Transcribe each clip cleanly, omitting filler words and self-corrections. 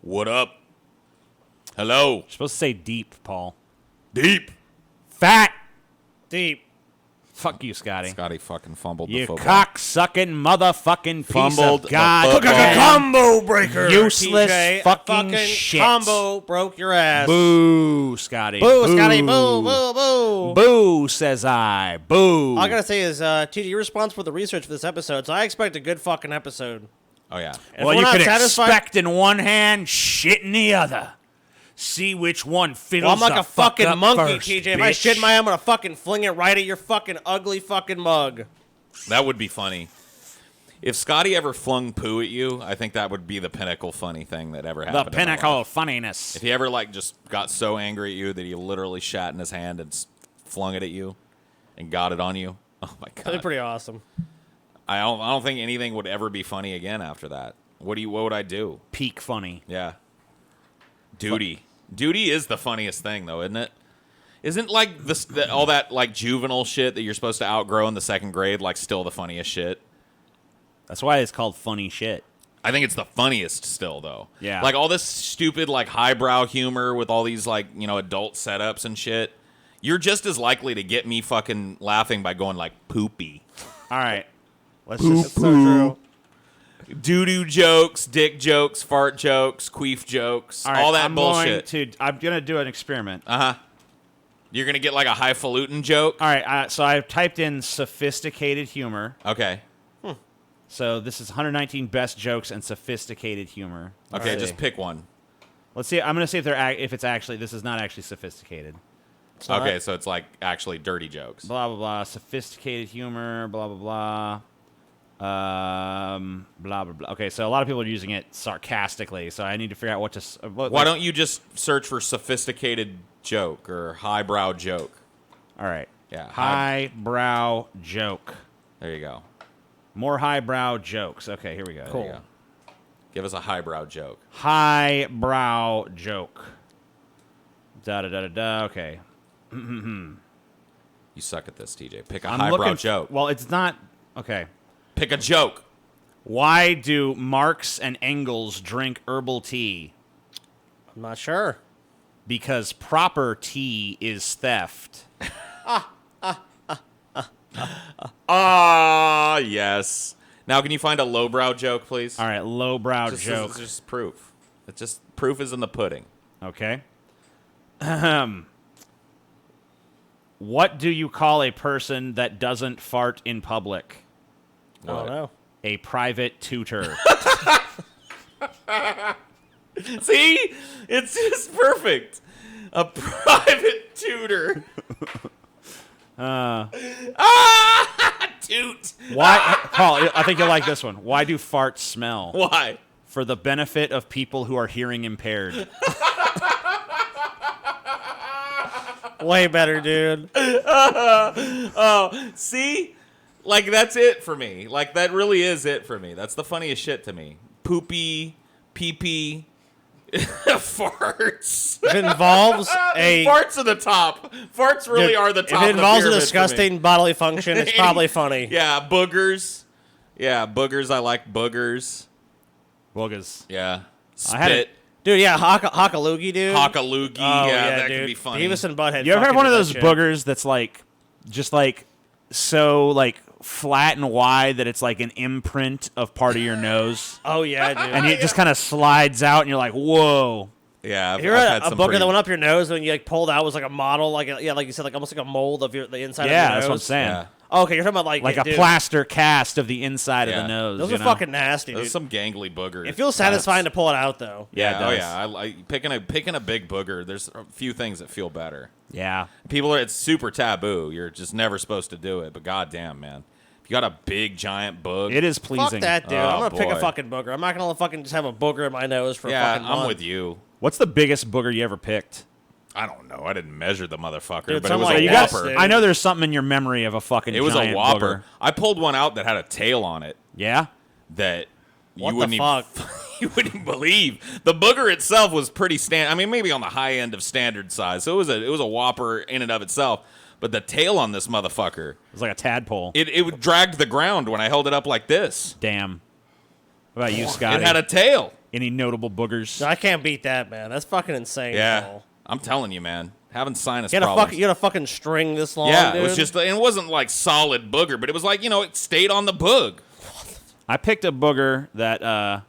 What up? Hello. You're supposed to say deep, Paul. Deep. Fat. Deep. Fuck you, Scotty. Scotty fucking fumbled the You football. cock-sucking motherfucking piece Fumbled of the God. football. Combo breaker. Useless TJ. fucking shit. Combo broke your ass. Boo, Scotty. Boo, Scotty. Boo, boo, boo. Boo, says I. Boo. All I gotta say is, TJ, you're responsible for the research for this episode, so I expect a good fucking episode. Oh, yeah. And Well, if you we're could not satisfied- expect in one hand, shit in the other. See which one fiddles Well, I'm like the a fucking fuck up monkey, first, TJ. If I bitch. shit my, I'm gonna fucking fling it right at your fucking ugly fucking mug. That would be funny. If Scotty ever flung poo at you, I think that would be the pinnacle funny thing that ever happened. The in my pinnacle life. of funniness. If he ever just got so angry at you that he literally shat in his hand and flung it at you and got it on you. Oh my god. That'd be pretty awesome. I don't think anything would ever be funny again after that. What would I do? Peak funny. Yeah. Duty. Duty is the funniest thing though, isn't it? Isn't like all that like juvenile shit that you're supposed to outgrow in the second grade still the funniest shit? That's why it's called funny shit. I think it's the funniest still though. Yeah. Like all this stupid highbrow humor with all these adult setups and shit. You're just as likely to get me fucking laughing by going poopy. All right. Let's That's so true. Doo-doo jokes, dick jokes, fart jokes, queef jokes, all that bullshit. I'm going to do an experiment. Uh-huh. You're going to get a highfalutin joke? All right. So I've typed in sophisticated humor. Okay. So this is 119 best jokes and sophisticated humor. Okay, Let's just see. pick one. Let's see. I'm going to see if it's actually, this is not actually sophisticated. Okay, so it's actually dirty jokes. Blah, blah, blah. Sophisticated humor, blah, blah, blah. Blah, blah, blah. Okay, so a lot of people are using it sarcastically, so I need to figure out what to... Why don't you just search for sophisticated joke or highbrow joke? All right. Yeah. Highbrow joke. There you go. More highbrow jokes. Okay, here we go. Cool. There you go. Give us a highbrow joke. Highbrow joke. Da-da-da-da-da. Okay. You suck at this, TJ. Pick a I'm highbrow looking joke. Well, it's not... Okay. Pick a joke. Why do Marx and Engels drink herbal tea? I'm not sure. Because proper tea is theft. Yes. Now, can you find a lowbrow joke, please? All right, lowbrow It's joke. just proof. It's just proof is in the pudding. Okay. What do you call a person that doesn't fart in public? I don't know. A private tutor. See? It's just perfect. A private tutor. Toot. Why, Paul? I think you'll like this one. Why do farts smell? Why? For the benefit of people who are hearing impaired. Way better, dude. Oh, see? That's it for me. That really is it for me. That's the funniest shit to me. Poopy, pee-pee, farts. If it involves a... Farts are the top. Farts really Dude, are the if top it of the involves a pyramid for me. disgusting bodily function, it's probably funny. Yeah, boogers. Yeah, boogers. I like boogers. Boogers. Yeah. I had Spit. Dude, yeah, Hockaloogie, dude. Hockaloogie. Oh, yeah, that dude. could be funny. Beavis and Butthead. You ever have fucking one of did those that shit. boogers that's so flat and wide that it's like an imprint of part of your nose? Oh, yeah, dude. And it just kind of slides out and you're like, whoa. Yeah, If you're I've had a some booger pretty- that went up your nose and you pulled out was like a model, like you said, almost like a mold of the inside of your Yeah, nose. that's what I'm saying. Yeah. Oh, okay, you're talking about Like a dude, plaster cast of the inside of Yeah. the nose. Those you are know? fucking nasty, There's dude. some gangly boogers. It feels satisfying to pull it out, though. Yeah, it Oh does. yeah. I picking a big booger. There's a few things that feel better. Yeah. It's super taboo. You're just never supposed to do it. But goddamn, man, if you got a big giant boog, It is Fuck pleasing. that, dude. Oh, I'm gonna pick a boy. fucking booger. I'm not gonna fucking just have a booger in my nose for a yeah, fucking month. I'm with you. What's the biggest booger you ever picked? I don't know. I didn't measure the motherfucker, Dude, but it was something a like You that, whopper. dude. I know there's something in your memory of a fucking It was a giant whopper. booger. I pulled one out that had a tail on it Yeah? that What you the wouldn't fuck? even you wouldn't believe. The booger itself was pretty I mean, maybe on the high end of standard size. So it was a whopper in and of itself. But the tail on this motherfucker, It was like a tadpole. it dragged the ground when I held it up like this. Damn. What about you, Scotty? It had a tail. Any notable boogers? I can't beat that, man. That's fucking insane. Yeah, Paul. I'm telling you, man. Having sinus You had problems. a fucking string this long, Yeah, dude? it was just, and it wasn't like solid booger, but it was like, it stayed on the boog. I picked a booger that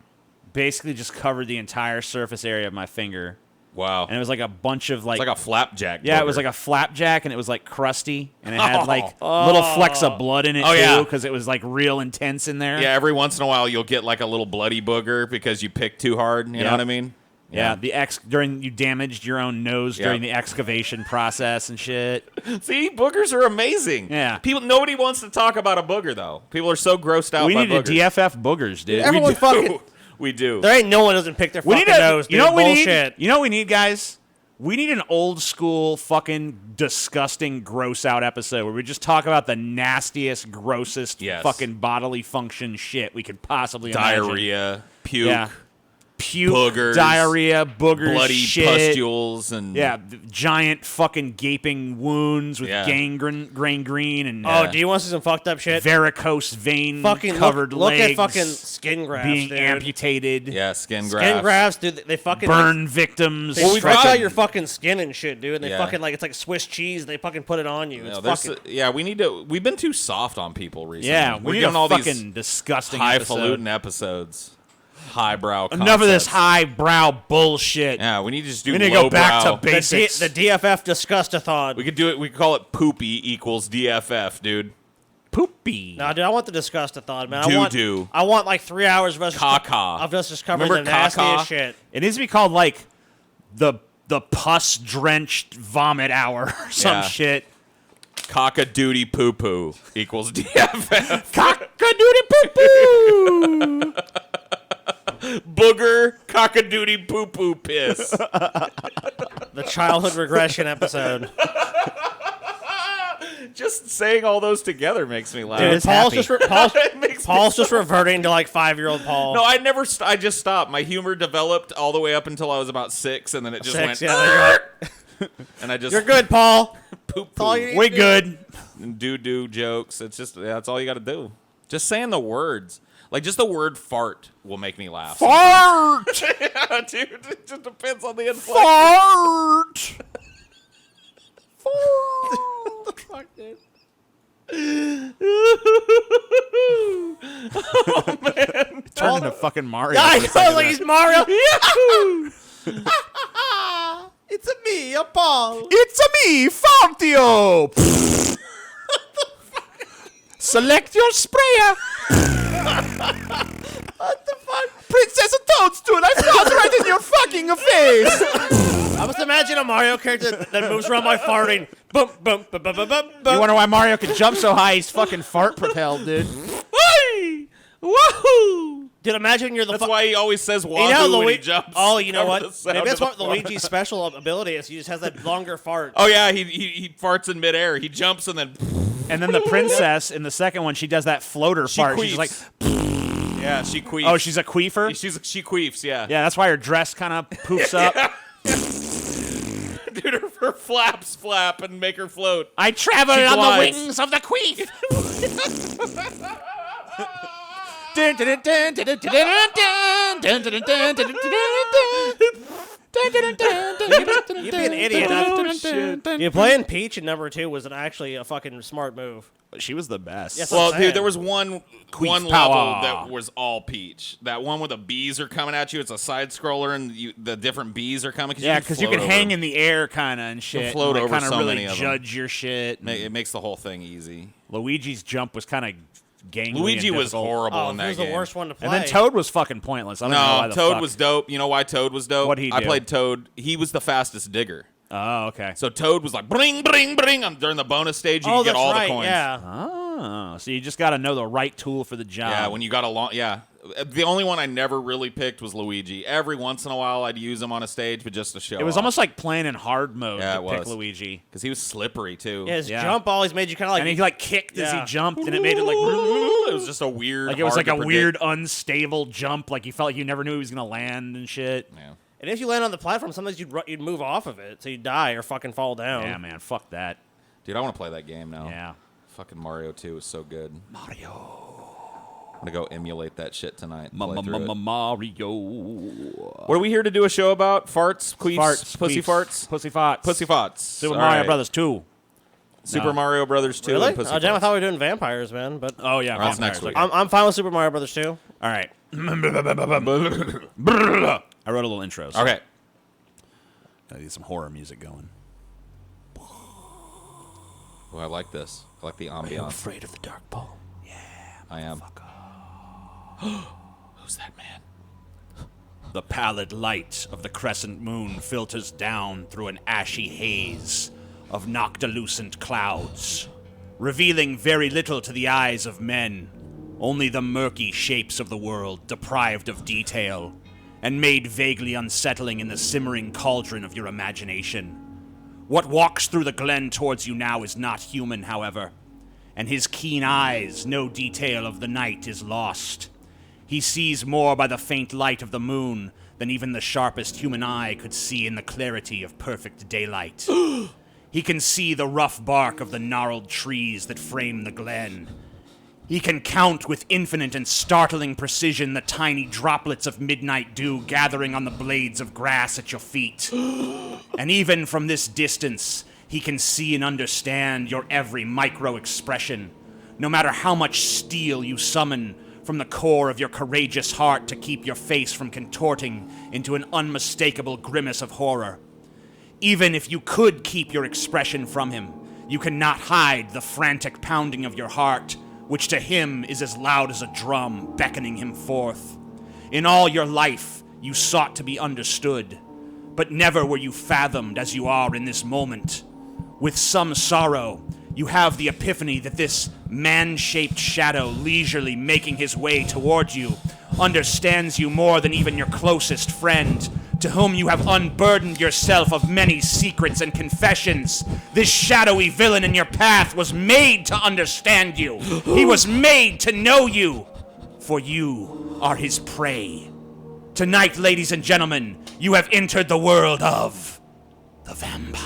basically just covered the entire surface area of my finger. Wow. And it was like a bunch of like... It's like a flapjack. Yeah, booger. it was like a flapjack, and it was like crusty, and it had like little flecks of blood in it yeah. too, because it was like real intense in there. Yeah, every once in a while you'll get like a little bloody booger because you picked too hard. You know what I mean? Yeah, you damaged your own nose during the excavation process and shit. See, boogers are amazing. Yeah. Nobody wants to talk about a booger though. People are so grossed out We by need boogers. to DFF boogers, dude. Everyone we do. fucking... We do. There ain't no one doesn't pick their We fucking need nose, dude. You know what we Bullshit. need? You know what we need, guys? We need an old school fucking disgusting gross out episode where we just talk about the nastiest, grossest fucking bodily function shit we could possibly imagine. Diarrhea, puke. Yeah. Puke, Boogers, diarrhea, boogers, bloody shit. pustules, and Giant fucking gaping wounds with gangrene and Oh, do you want to see some fucked up shit? varicose vein Fucking covered look legs at fucking skin grafts, being dude. amputated. yeah, skin grafts. Skin grafts, dude. They fucking Burn victims. They we stretch got- out your fucking skin and shit, dude. And they Yeah. fucking like it's like Swiss cheese. And they fucking put it on you. It's fucking. We need to. We've been too soft on people recently. Yeah, we're we need doing a all fucking these disgusting highfalutin episodes. Highbrow. Enough of this concepts. highbrow bullshit. Yeah, we need to just do. We need to go back to lowbrow. basics. The DFF disgust-a-thon. We could do it. We could call it poopy equals DFF, dude. Poopy. No, dude, I want the disgust-a-thon, man. Doo-doo. I want like 3 hours of us Caca. of us just covering Remember the nastiest caca? shit. It needs to be called like the pus-drenched vomit hour or some Yeah. shit. Cock-a-doodie poo-poo equals DFF. Cock-a-doodie poo-poo. Booger cock-a-doodie poo-poo piss. The childhood regression episode. Just saying all those together makes me laugh. Dude, it's Paul's happy. just It makes me Paul's just reverting to like 5-year-old Paul. No, I just stopped. My humor developed all the way up until I was about 6, and then it just went. Yeah, And I just you're good, Paul. poop That's all poo you need We to do. good. and do jokes. It's just that's all you got to do. Just saying the words, like just the word fart, will make me laugh. Fart. Yeah, dude, it just depends on the inflection. Fart. Fuck, dude. Turned into fucking Mario. I for a second know, like there. he's Mario. It's a me, a Paul. It's a me, Fartio. Select your sprayer. What the fuck? Princess of Toadstool, I fart right in your fucking face. I must imagine a Mario character that moves around by farting. Boom, boom, boom, boom, boom, boom, boom. You wonder why Mario can jump so high? He's fucking fart propelled, dude. Whee! Woohoo! Dude, imagine you're the. That's why he always says wahoo You know, when he Luigi. jumps. Oh, you know Cover what? the sound Maybe that's of what the fart. Luigi's special ability is. He just has that longer fart. Oh yeah, he farts in midair. He jumps and then And then the princess in the second one, she does that floater fart. She's like, yeah, she queefs. oh, she's a queefer? she queefs. Yeah. Yeah, that's why her dress kind of poofs up. Dude, her flaps flap and make her float. I travel She on glides. the wings of the queef. Dun, dun, dun, dun, dun, dun, dun, dun, dun, dun, dun, dun, dun, You'd be an idiot. Yeah, playing Peach in number 2 was actually a fucking smart move. She was the best. Yes. Well, I'm saying. dude, there was one level power. that was all Peach. That one where the bees are coming at you. It's a side scroller, and the different bees are coming. Yeah, because you can hang in the air kind of and shit. float and, over kind of so really many of them. judge your shit. It makes the whole thing easy. Luigi's jump was kind of gangly. Luigi and was difficult. horrible Oh, in it that was game. the worst one to play. And then Toad was fucking pointless. I don't know why No, the Toad fuck. was dope. You know why Toad was dope? What'd he I do? played Toad. He was the fastest digger. Oh, okay. So Toad was like bring, bring, bring. During the bonus stage, you Oh, could get that's all right. the coins. Yeah. Oh, so you just got to know the right tool for the job. Yeah, when you got a long, yeah. The only one I never really picked was Luigi. Every once in a while, I'd use him on a stage, but just to show. it was off. almost like playing in hard mode Yeah, to it pick was. Luigi. because he was slippery too. Yeah, his Yeah. jump always made you kind of like. And he like kicked as he Yeah. jumped, and it made it like it was just a weird. like it was hard like to a predict- weird unstable jump. Like you felt like you never knew he was gonna land and shit. Yeah. And if you land on the platform, sometimes you'd move off of it, so you'd die or fucking fall down. Yeah, man, fuck that. Dude, I want to play that game now. Yeah. Fucking Mario 2 is so good. Mario. I'm going to go emulate that shit tonight. Mario. What are we here to do a show about? Farts? Queefs? Farts. Pussy Queefs, farts? Pussy farts. Pussy farts. Super Mario Brothers 2. Super Mario Brothers 2 Really? and Pussy Oh, damn, I farts. thought we were doing vampires, man. But Oh, yeah. That's vampires. next week. I'm fine with Super Mario Brothers 2. All right. I wrote a little intro. So Okay. gotta get some horror music going. Oh, I like this. I like the ambiance. Afraid of the dark pole. I am. Who's that man? The pallid light of the crescent moon filters down through an ashy haze of noctilucent clouds, revealing very little to the eyes of men, only the murky shapes of the world deprived of detail and made vaguely unsettling in the simmering cauldron of your imagination. What walks through the glen towards you now is not human, however, and his keen eyes, no detail of the night is lost. He sees more by the faint light of the moon than even the sharpest human eye could see in the clarity of perfect daylight. He can see the rough bark of the gnarled trees that frame the glen. He can count with infinite and startling precision the tiny droplets of midnight dew gathering on the blades of grass at your feet. And even from this distance, he can see and understand your every micro-expression, no matter how much steel you summon from the core of your courageous heart to keep your face from contorting into an unmistakable grimace of horror. Even if you could keep your expression from him, you cannot hide the frantic pounding of your heart, which to him is as loud as a drum beckoning him forth. In all your life, you sought to be understood, but never were you fathomed as you are in this moment. With some sorrow, you have the epiphany that this man-shaped shadow leisurely making his way toward you understands you more than even your closest friend, to whom you have unburdened yourself of many secrets and confessions. This shadowy villain in your path was made to understand you. He was made to know you, for you are his prey. Tonight, ladies and gentlemen, you have entered the world of the vampire.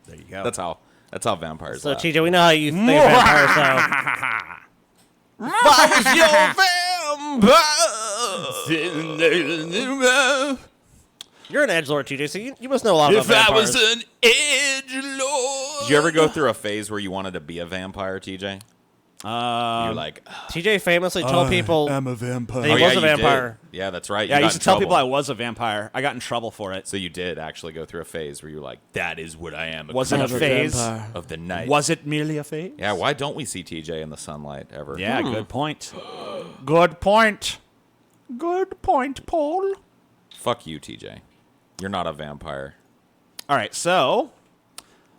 There you go. That's how vampires So, laugh. TJ, we know how you think of vampires, so you're an edgelord, TJ, so you must know a lot about vampires. an edgelord. Did you ever go through a phase where you wanted to be a vampire, TJ? You're like, TJ famously told people I'm a vampire. that he was a vampire. Yeah, that's right. Yeah, I You got used to in tell trouble. people I was a vampire. I got in trouble for it. So you did actually go through a phase where you're like, that is what I am. Was it a phase? Of the night. Was it merely a phase? Yeah, why don't we see TJ in the sunlight ever? Yeah, good point. Good point. Good point, Paul. Fuck you, TJ. You're not a vampire. All right, so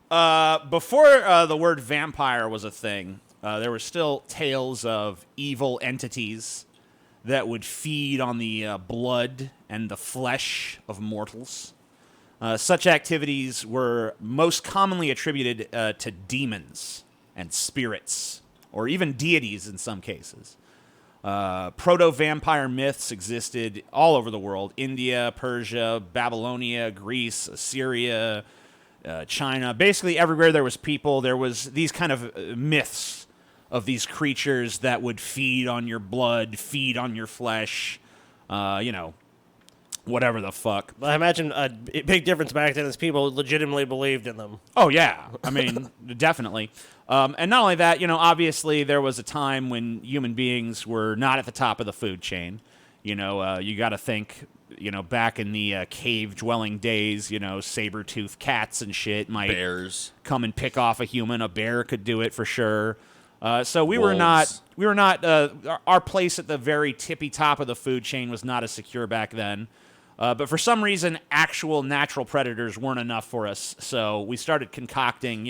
before the word vampire was a thing, there were still tales of evil entities that would feed on the blood and the flesh of mortals. Such activities were most commonly attributed to demons and spirits, or even deities in some cases. Proto-vampire myths existed all over the world. India, Persia, Babylonia, Greece, Assyria, China. Basically everywhere there was people, there was these kind of myths of these creatures that would feed on your blood, feed on your flesh, whatever the fuck. But I imagine a big difference back then is people legitimately believed in them. Oh, yeah. I mean, definitely. And not only that, obviously there was a time when human beings were not at the top of the food chain. You got to think, back in the cave-dwelling days, saber-toothed cats and shit might Bears. come and pick off a human. A bear could do it for sure. So we Wolves. were not, our place at the very tippy top of the food chain was not as secure back then. But for some reason, actual natural predators weren't enough for us. So we started concocting,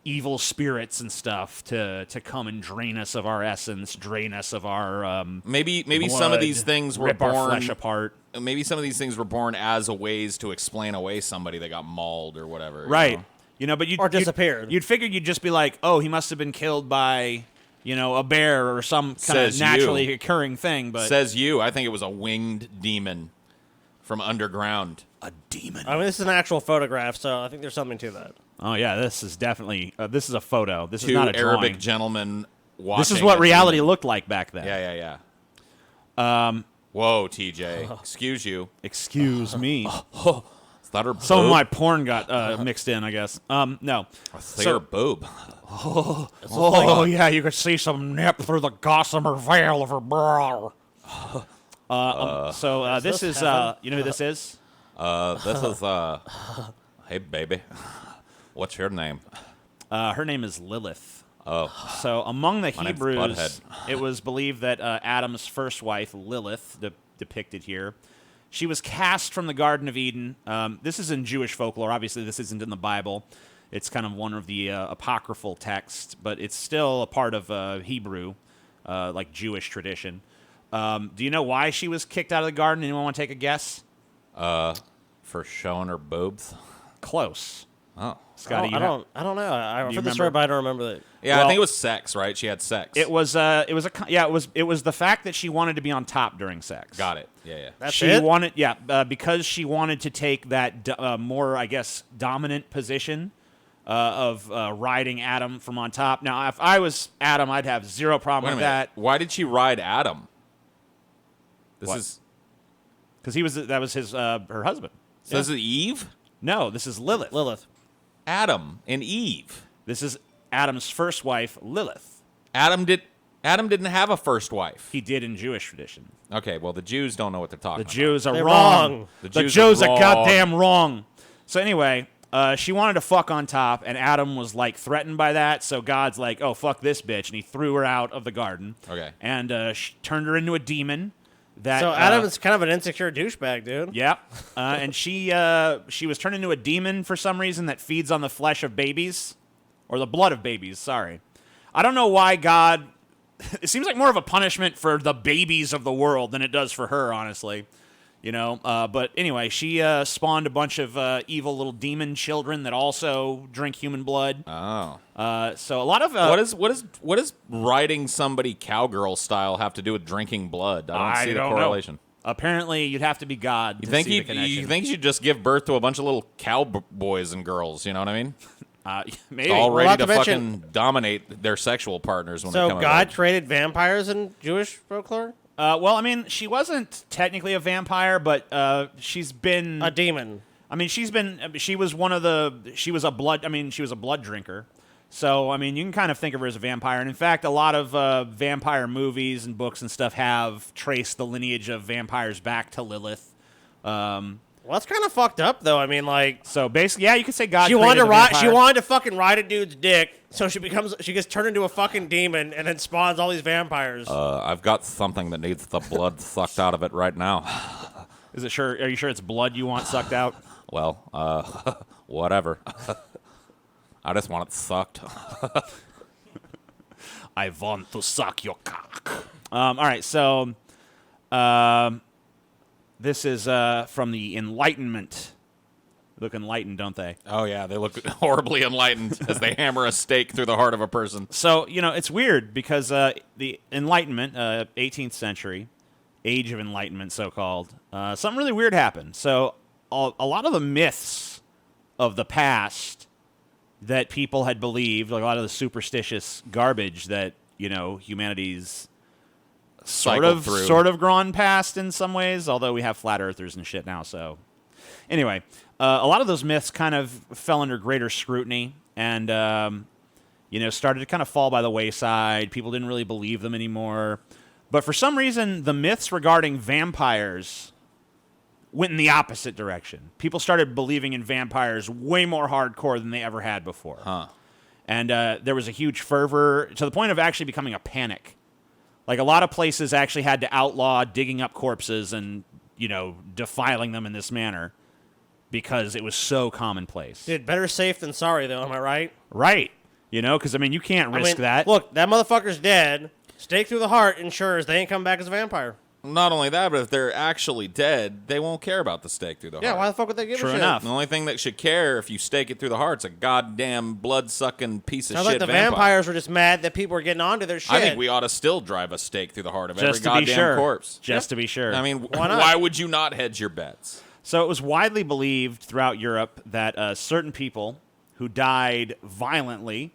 evil spirits and stuff to come and drain us of our essence, drain us of our Maybe blood, some of these things were rip born. our flesh apart. Maybe some of these things were born as a ways to explain away somebody that got mauled or whatever. Right. But Or disappeared. You'd figure you'd just be like, oh, he must have been killed by, a bear or some kind of Says naturally you. occurring thing. But Says you. I think it was a winged demon. from underground. A demon. I mean, this is an actual photograph, so I think there's something to that. Oh yeah, this is definitely this is a photo. This is Two not a Arabic drawing. gentlemen watching. This is what a reality demon. looked like back then. Yeah. Whoa, TJ. Excuse you. Excuse me. Is that her Some of boob? my porn got mixed in, I guess. No. Say her boob. Oh yeah, you could see some nip through the gossamer veil of her brow. This is you know who this is? This is hey baby. What's your name? Her name is Lilith. Oh. So among the My name's Hebrews, Butthead. it was believed that Adam's first wife, Lilith, depicted here, she was cast from the Garden of Eden. This is in Jewish folklore. Obviously, this isn't in the Bible. It's kind of one of the apocryphal texts, but it's still a part of Hebrew, like Jewish tradition. Do you know why she was kicked out of the garden? Anyone want to take a guess? For showing her boobs. Close. Oh. Scotty, I don't know. I've heard the story, remember? but I don't remember it. Yeah, Well- I think it was sex, right? She had sex. It was the fact that she wanted to be on top during sex. Got it. Yeah. That's she it? wanted, because she wanted to take that more, I guess, dominant position of riding Adam from on top. Now, if I was Adam, I'd have zero problem Wait a with minute. that Why did she ride Adam? This What? is because that was his her husband. so this is Eve? No, this is Lilith. Lilith. Adam and Eve. This is Adam's first wife, Lilith. Adam didn't have a first wife. He did in Jewish tradition. Okay, well the Jews don't know what they're talking The about. Jews are They're wrong. wrong. The Jews Jews are are wrong. goddamn wrong. So anyway, she wanted to fuck on top, and Adam was like threatened by that. So God's like, "Oh fuck this bitch," and he threw her out of the garden. Okay. And she turned her into a demon. That So Adam is kind of an insecure douchebag, dude. yeah, and she was turned into a demon for some reason that feeds on the flesh of babies, or the blood of babies. Sorry, I don't know why God. It seems like more of a punishment for the babies of the world than it does for her, honestly. You know, but anyway, she spawned a bunch of evil little demon children that also drink human blood. Oh. So a lot of What does riding somebody cowgirl style have to do with drinking blood? I don't see the correlation. know. Apparently, you'd have to be God. You to think see you the connection. you think you should just give birth to a bunch of little cowboys and girls? You know what I mean? Maybe. All Well, ready not to to mention- fucking dominate their sexual partners when they So come God of age. created vampires in Jewish folklore? Well, I mean, she wasn't technically a vampire, but she's been A demon. I mean, she was a blood drinker. So, I mean, you can kind of think of her as a vampire. And in fact, a lot of vampire movies and books and stuff have traced the lineage of vampires back to Lilith. Well, that's kind of fucked up, though. I mean, like, So basically, yeah, you could say God she wanted created to a ride. She vampire. wanted to fucking ride a dude's dick, so she gets turned into a fucking demon, and then spawns all these vampires. I've got something that needs the blood sucked out of it right now. Are you sure it's blood you want sucked out? Well, whatever. I just want it sucked. I want to suck your cock. All right, so this is from the Enlightenment. They look enlightened, don't they? Oh yeah, they look horribly enlightened as they hammer a stake through the heart of a person. So, you know, it's weird because the Enlightenment, 18th century, Age of Enlightenment, so-called, something really weird happened. So a lot of the myths of the past that people had believed, like a lot of the superstitious garbage that, you know, humanity's sort of gone past in some ways, although we have flat earthers and shit now. So anyway, a lot of those myths kind of fell under greater scrutiny and, you know, started to kind of fall by the wayside. People didn't really believe them anymore. But for some reason, the myths regarding vampires went in the opposite direction. People started believing in vampires way more hardcore than they ever had before. Huh. And there was a huge fervor to the point of actually becoming a panic. Like, a lot of places actually had to outlaw digging up corpses and, you know, defiling them in this manner because it was so commonplace. Dude, better safe than sorry, though. Am I right? Right. You know, because, I mean, you can't risk that. Look, that motherfucker's dead. Stake through the heart ensures they ain't come back as a vampire. Not only that, but if they're actually dead, they won't care about the stake through the heart. Yeah, why the fuck would they give True a shit? enough. The only thing that should care if you stake it through the heart's a goddamn blood-sucking piece of Sounds shit like the vampire. vampires were just mad that people were getting onto their shit. I think we ought to still drive a stake through the heart of Just every to be goddamn sure. corpse. Just to be sure. I mean, Why not? why would you not hedge your bets? So it was widely believed throughout Europe that certain people who died violently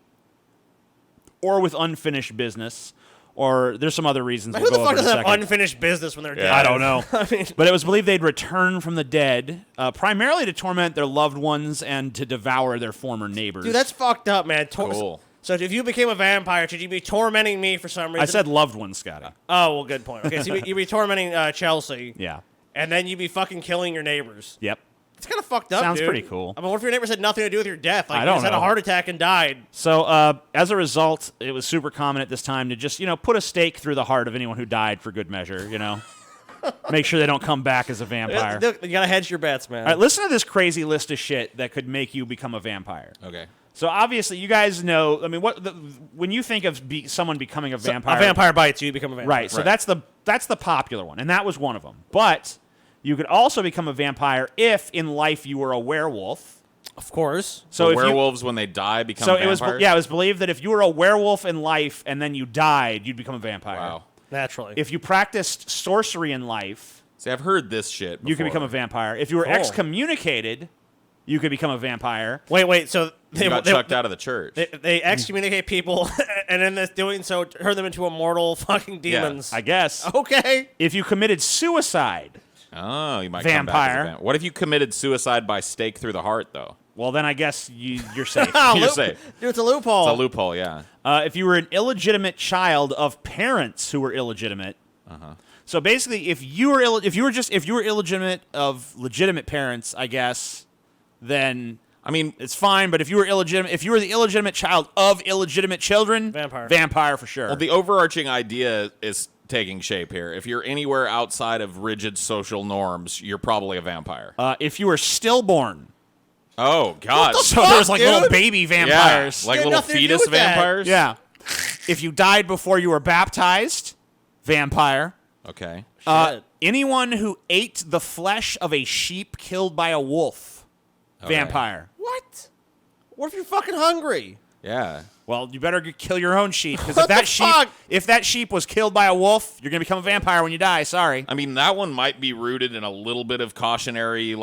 or with unfinished business, or there's some other reasons Who we'll the go fuck over in does a have second. unfinished business when they're dead? I don't know. I mean, But it was believed they'd return from the dead, primarily to torment their loved ones and to devour their former neighbors. dude, that's fucked up, man. Cool. So if you became a vampire, should you be tormenting me for some reason? I said loved ones, Scotty. Oh, well, good point. Okay, so you'd be tormenting Chelsea, Yeah. and then you'd be fucking killing your neighbors. Yep. It's kind of fucked up, Sounds dude. pretty cool. I mean, what if your neighbors had nothing to do with your death? Like, I you don't just had a know. heart attack and died. So as a result, it was super common at this time to just, put a stake through the heart of anyone who died for good measure, Make sure they don't come back as a vampire. You gotta hedge your bets, man. All right, listen to this crazy list of shit that could make you become a vampire. Okay. So obviously, you guys know. I mean, when you think of someone becoming a vampire, A vampire bites you, you become a vampire. right? So that's the popular one, and that was one of them. But you could also become a vampire if in life you were a werewolf. Of course. So if werewolves, when they die, become so vampires? it was believed that if you were a werewolf in life and then you died, you'd become a vampire. Wow. Naturally. If you practiced sorcery in life, See, I've heard this shit before. you could become a vampire. If you were Cool. excommunicated, you could become a vampire. Wait. So You got chucked out of the church. They excommunicate people, and in this doing so, turn them into immortal fucking demons. I guess. Okay. If you committed suicide, Oh, you might Vampire. come back as a vampire. What if you committed suicide by stake through the heart, though? well, then I guess you're safe. You're safe. Dude, it's a loophole. It's a loophole, yeah. If you were an illegitimate child of parents who were illegitimate, so basically, if you were illegitimate of legitimate parents, I guess, then I mean, it's fine. But if you were the illegitimate child of illegitimate children, vampire for sure. well, the overarching idea is taking shape here. If you're anywhere outside of rigid social norms, you're probably a vampire. If you were stillborn, Oh, God. so there was like dude? little baby vampires. Yeah, like Got little nothing to do fetus with that. vampires? Yeah. If you died before you were baptized, vampire. Okay. Shit. Anyone who ate the flesh of a sheep killed by a wolf, Okay. vampire. What? What if you're fucking hungry? Yeah. Well, you better kill your own sheep because What the fuck? if that sheep was killed by a wolf, you're gonna become a vampire when you die. Sorry. I mean, that one might be rooted in a little bit of cautionary,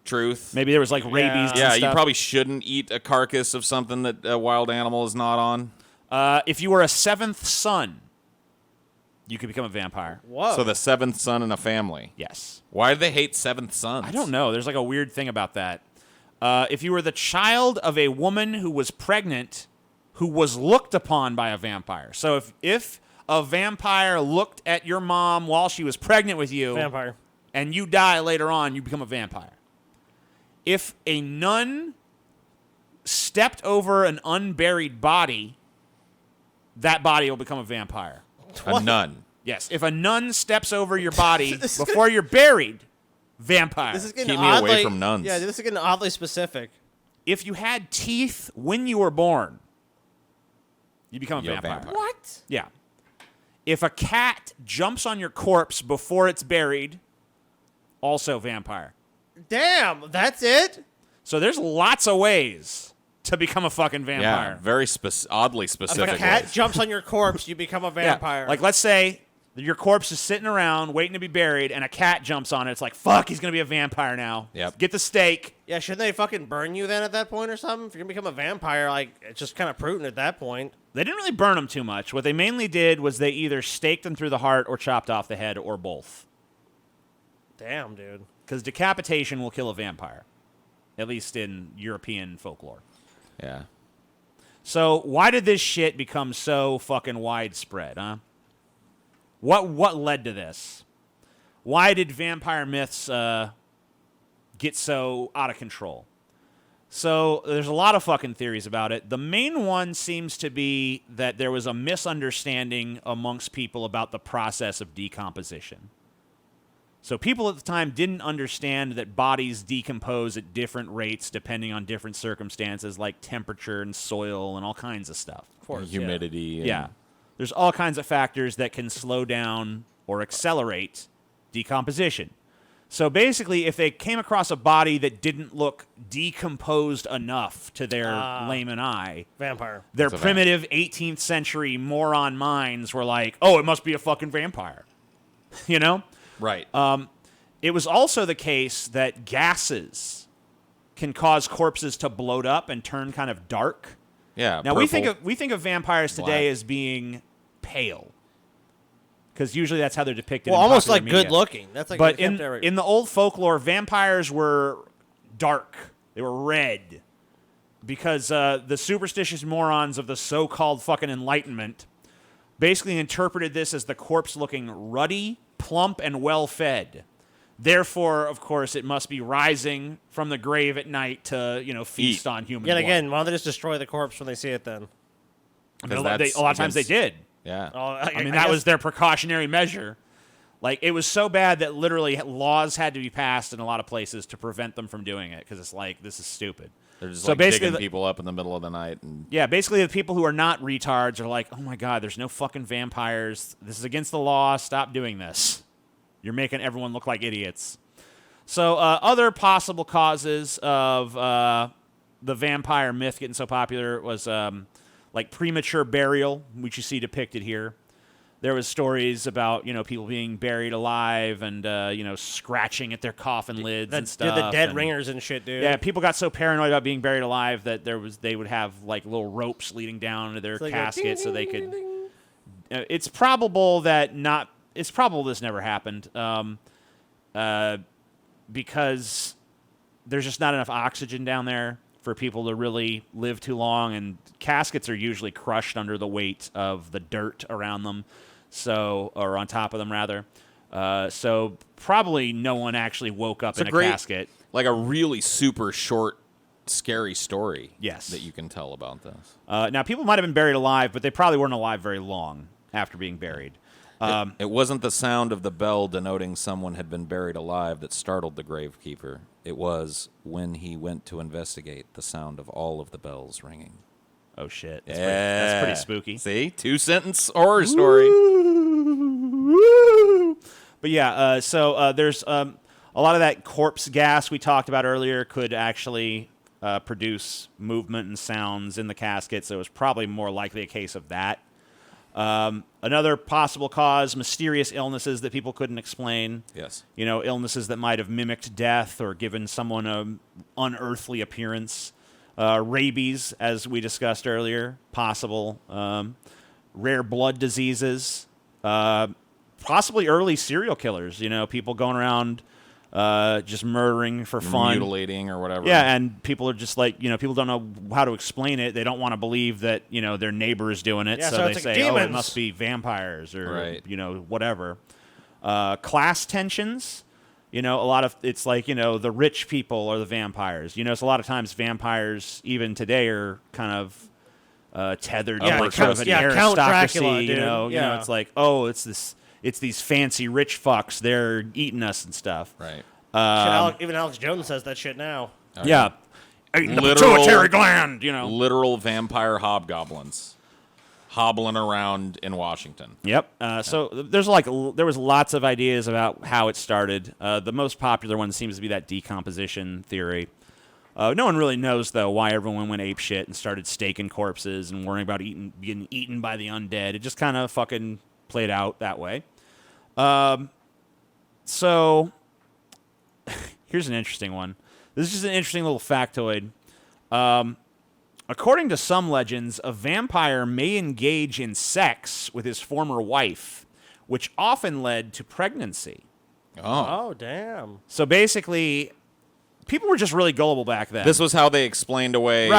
truth. Maybe there was rabies. Yeah. and Yeah, you stuff. probably shouldn't eat a carcass of something that a wild animal is not on. If you were a seventh son, you could become a vampire. Whoa. So the seventh son in a family. Yes. Why do they hate seventh sons? I don't know. There's like a weird thing about that. If you were the child of a woman who was pregnant, who was looked upon by a vampire. So if a vampire looked at your mom while she was pregnant with you, vampire. and you die later on, you become a vampire. If a nun stepped over an unburied body, that body will become a vampire. A nun. Yes, if a nun steps over your body before you're buried, vampire. This is getting Keep me oddly, away from nuns. Yeah, this is getting oddly specific. If you had teeth when you were born, you become a You're a vampire. vampire. What? Yeah. If a cat jumps on your corpse before it's buried, also vampire. Damn, that's it? So there's lots of ways to become a fucking vampire. Yeah, very oddly If specific. a cat ways. jumps on your corpse, you become a Yeah. vampire. Like, let's say that your corpse is sitting around waiting to be buried, and a cat jumps on it. It's like, fuck, he's going to be a vampire now. Yep. Get the stake. yeah, shouldn't they fucking burn you then at that point or something? If you're going to become a vampire, it's just kind of prudent at that point. They didn't really burn them too much. What they mainly did was they either staked them through the heart or chopped off the head or both. Damn, dude. Because decapitation will kill a vampire, at least in European folklore. Yeah. So why did this shit become so fucking widespread, huh? What led to this? Why did vampire myths get so out of control? So there's a lot of fucking theories about it. The main one seems to be that there was a misunderstanding amongst people about the process of decomposition. So people at the time didn't understand that bodies decompose at different rates depending on different circumstances like temperature and soil and all kinds of stuff. Of course, Humidity. and- Yeah. There's all kinds of factors that can slow down or accelerate decomposition. So basically, if they came across a body that didn't look decomposed enough to their layman eye, vampire. Their primitive 18th century moron minds were like, oh, it must be a fucking vampire. You know? Right. It was also the case that gases can cause corpses to bloat up and turn kind of dark. Yeah. Now, purple, we think of vampires today black. as being pale. Because usually that's how they're depicted. Well, in almost popular like media. good looking. That's like But in the old folklore, vampires were dark. They were red. Because the superstitious morons of the so-called fucking Enlightenment basically interpreted this as the corpse looking ruddy, plump, and well-fed. Therefore, of course, it must be rising from the grave at night to, feast on human blood. again, why don't they just destroy the corpse when they see it then? I mean, a lot of times they did. Yeah. I mean, that was their precautionary measure. Like, it was so bad that literally laws had to be passed in a lot of places to prevent them from doing it, because it's like, this is stupid. They're just So basically digging people up in the middle of the night. And Yeah, basically the people who are not retards are like, oh my god, there's no fucking vampires. This is against the law. Stop doing this. You're making everyone look like idiots. So other possible causes of the vampire myth getting so popular was like premature burial, which you see depicted here. There was stories about, people being buried alive and, scratching at their coffin lids and stuff. The dead ringers and shit, dude. Yeah, people got so paranoid about being buried alive that they would have like little ropes leading down to their like casket so they could. ding. It's probable it's probable this never happened, because there's just not enough oxygen down there for people to really live too long, and caskets are usually crushed under the weight of the dirt around them, or on top of them rather. So probably no one actually woke up in a casket. Like a really super short, scary story. Yes. That you can tell about this. Now, people might have been buried alive, but they probably weren't alive very long after being buried. It wasn't the sound of the bell denoting someone had been buried alive that startled the gravekeeper. It was, when he went to investigate, the sound of all of the bells ringing. Oh, shit. That's pretty spooky. See? 2-sentence horror story. But yeah, so there's a lot of that corpse gas we talked about earlier could actually produce movement and sounds in the casket, so it was probably more likely a case of that. Another possible cause, mysterious illnesses that people couldn't explain. Yes. Illnesses that might have mimicked death or given someone an unearthly appearance. Rabies, as we discussed earlier, possible. Rare blood diseases. Possibly early serial killers. People going around just murdering for fun. Mutilating or whatever. Yeah, and people are just like, people don't know how to explain it. They don't want to believe that, their neighbor is doing it. Yeah, so so they it's say, like oh, it demons. must be vampires or, Right. Whatever. Class tensions. A lot of, it's like, the rich people are the vampires. So a lot of times vampires, even today, are kind of tethered to like kind of an Count aristocracy. Dracula, dude. It's like, oh, it's these fancy rich fucks. They're eating us and stuff. Right. Even Alex Jones says that shit now. Yeah. Eating the pituitary gland, Literal vampire hobgoblins hobbling around in Washington. Yep. So there was lots of ideas about how it started. The most popular one seems to be that decomposition theory. No one really knows, though, why everyone went apeshit and started staking corpses and worrying about getting eaten by the undead. It just kind of fucking played out that way. So here's an interesting one. This is just an interesting little factoid. According to some legends, a vampire may engage in sex with his former wife, which often led to pregnancy. Oh, damn. So basically, people were just really gullible back then. This was how they explained away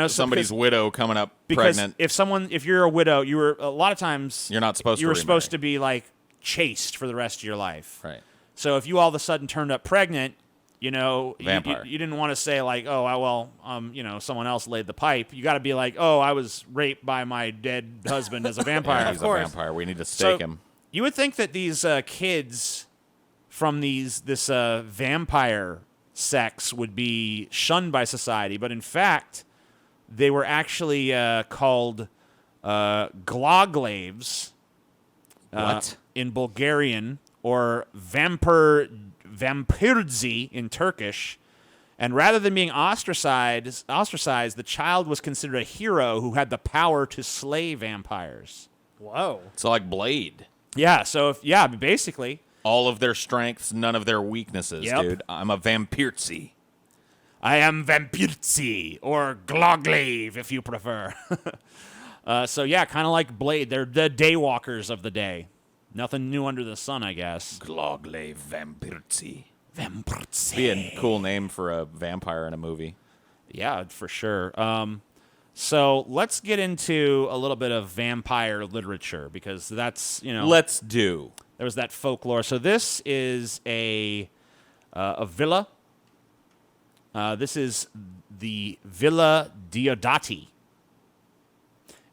somebody's widow coming up pregnant. If you're a widow, you were a lot of times you're not supposed to. You were supposed to be like chaste for the rest of your life. Right. So if you all of a sudden turned up pregnant, Vampire. You didn't want to say like, oh, someone else laid the pipe. You got to be like, oh, I was raped by my dead husband as a vampire. Yeah, he's a vampire. We need to stake him. You would think that these kids from this vampire sex would be shunned by society, but in fact, they were actually called gloglaves. What? In Bulgarian, or vampirzi in Turkish. And rather than being ostracized, the child was considered a hero who had the power to slay vampires. Whoa. So like Blade. Yeah, so basically. All of their strengths, none of their weaknesses, dude. I'm a vampirzi. I am vampirzi, or gloglaive, if you prefer. So yeah, kind of like Blade. They're the daywalkers of the day. Nothing new under the sun, I guess. Gloglaive vampirzi. Vampirzi. Be a cool name for a vampire in a movie. Yeah, for sure. So let's get into a little bit of vampire literature, because that's, Let's do. There was that folklore. So this is a villa. This is the Villa Diodati.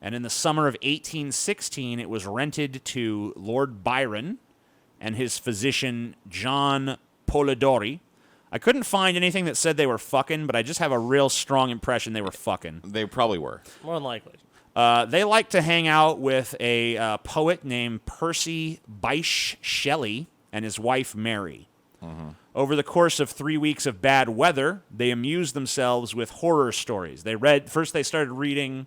And in the summer of 1816, it was rented to Lord Byron and his physician, John Polidori. I couldn't find anything that said they were fucking, but I just have a real strong impression they were fucking. They probably were. More than likely. They like to hang out with a poet named Percy Bysshe Shelley and his wife, Mary. Mm-hmm. Over the course of 3 weeks of bad weather, they amused themselves with horror stories. First they started reading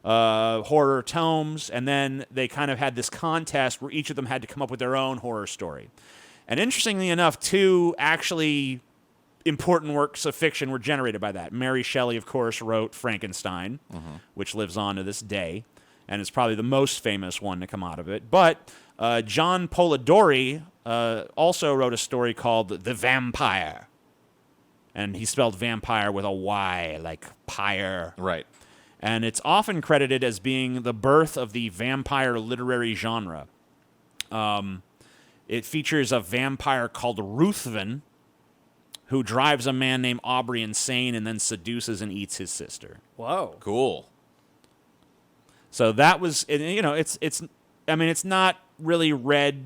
horror tomes, and then they kind of had this contest where each of them had to come up with their own horror story. And interestingly enough, 2 actually important works of fiction were generated by that. Mary Shelley, of course, wrote Frankenstein, which lives on to this day, and is probably the most famous one to come out of it. But John Polidori also wrote a story called The Vampire. And he spelled vampire with a Y, like pyre. Right. And it's often credited as being the birth of the vampire literary genre. It features a vampire called Ruthven, who drives a man named Aubrey insane and then seduces and eats his sister. Whoa. Cool. So that was, it's not really read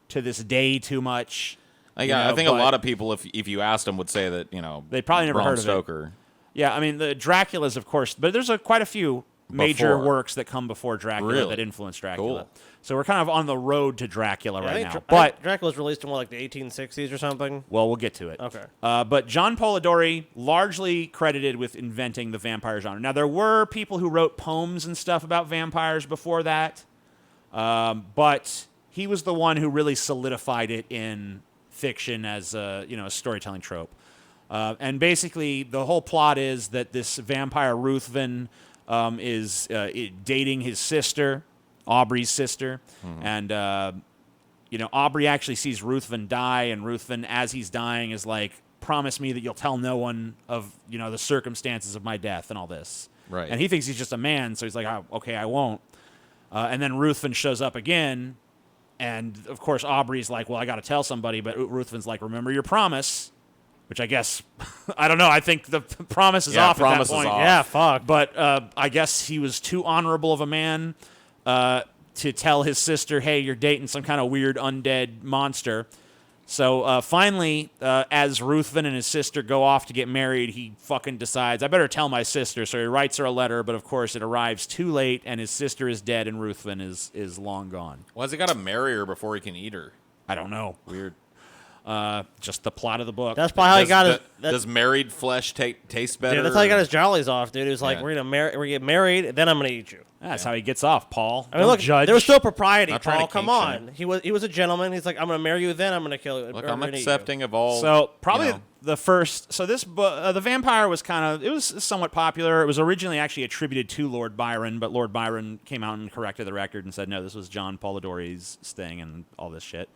to this day too much. I think a lot of people, if you asked them, would say that, they probably never Bram heard Stoker. of it. Yeah, I mean, the Dracula's, of course, but there's quite a few major works that come before Dracula that influenced Dracula. Cool. So we're kind of on the road to Dracula right now. I think Dracula was released in like the 1860s or something. Well, we'll get to it. Okay. But John Polidori, largely credited with inventing the vampire genre. Now, there were people who wrote poems and stuff about vampires before that, but he was the one who really solidified it in fiction as a storytelling trope. And basically, the whole plot is that this vampire Ruthven is dating his sister, Aubrey's sister, and Aubrey actually sees Ruthven die, and Ruthven, as he's dying, is like, "Promise me that you'll tell no one of the circumstances of my death and all this." Right. And he thinks he's just a man, so he's like, "Oh, okay, I won't." And then Ruthven shows up again, and of course Aubrey's like, "Well, I got to tell somebody," but Ruthven's like, "Remember your promise." Which I guess, I don't know. I think the promise is off at that point. Yeah, fuck. But I guess he was too honorable of a man to tell his sister, "Hey, you're dating some kind of weird undead monster." So finally, as Ruthven and his sister go off to get married, he fucking decides, "I better tell my sister." So he writes her a letter, but of course it arrives too late, and his sister is dead, and Ruthven is long gone. Why has he got to marry her before he can eat her? I don't know. Weird. Just the plot of the book. That's probably how he got his. Does married flesh taste better? Dude, that's how he got his jollies off, dude. He was like, "We're gonna get married, then I'm gonna eat you." That's how he gets off, Paul. I mean, look, judge. there was still propriety, Not trying Paul. to Come kink on, he was a gentleman. He's like, "I'm gonna marry you, then I'm gonna kill you." Look, I'm accepting of all. So probably the first. So this book, The Vampire, was it was somewhat popular. It was originally actually attributed to Lord Byron, but Lord Byron came out and corrected the record and said, "No, this was John Polidori's thing," and all this shit.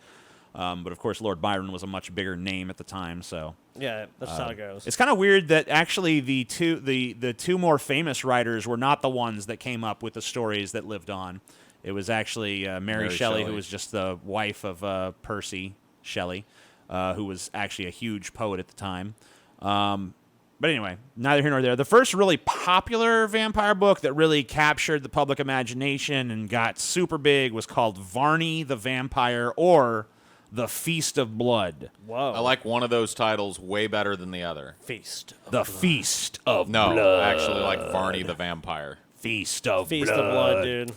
But of course, Lord Byron was a much bigger name at the time, so yeah, that's how it goes. It's kind of weird that actually the two more famous writers were not the ones that came up with the stories that lived on. It was actually Mary Shelley, who was just the wife of Percy Shelley, who was actually a huge poet at the time. But anyway, neither here nor there. The first really popular vampire book that really captured the public imagination and got super big was called Varney the Vampire, or The Feast of Blood. Whoa. I like one of those titles way better than the other. Feast. The Feast of No, Blood. I actually like Varney the Vampire. Feast of Feast Blood. of Blood, dude.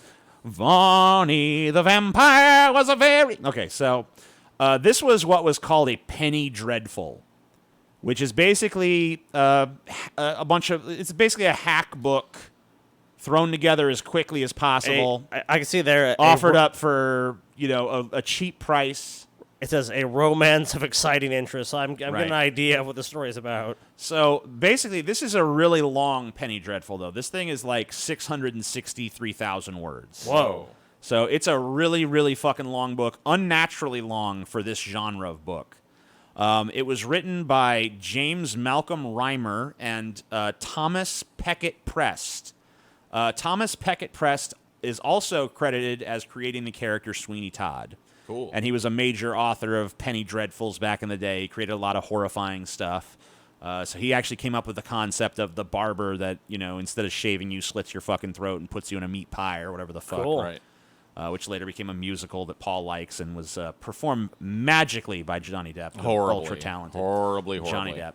Varney the Vampire was a very... Okay, so this was what was called a penny dreadful, which is basically a bunch of... It's basically a hack book thrown together as quickly as possible. I can see there. Offered up for, a cheap price. It says a romance of exciting interest. So I'm getting an idea of what the story is about. So basically, this is a really long penny dreadful, though. This thing is like 663,000 words. Whoa. So it's a really, really fucking long book, unnaturally long for this genre of book. It was written by James Malcolm Reimer and Thomas Peckett Prest. Thomas Peckett Prest is also credited as creating the character Sweeney Todd. Cool. And he was a major author of penny dreadfuls back in the day. He created a lot of horrifying stuff. So he actually came up with the concept of the barber that, instead of shaving you, slits your fucking throat and puts you in a meat pie or whatever the fuck. Cool. Right. Which later became a musical that Paul likes and was performed magically by Johnny Depp. Horribly. Ultra-talented. Horribly. Johnny Depp.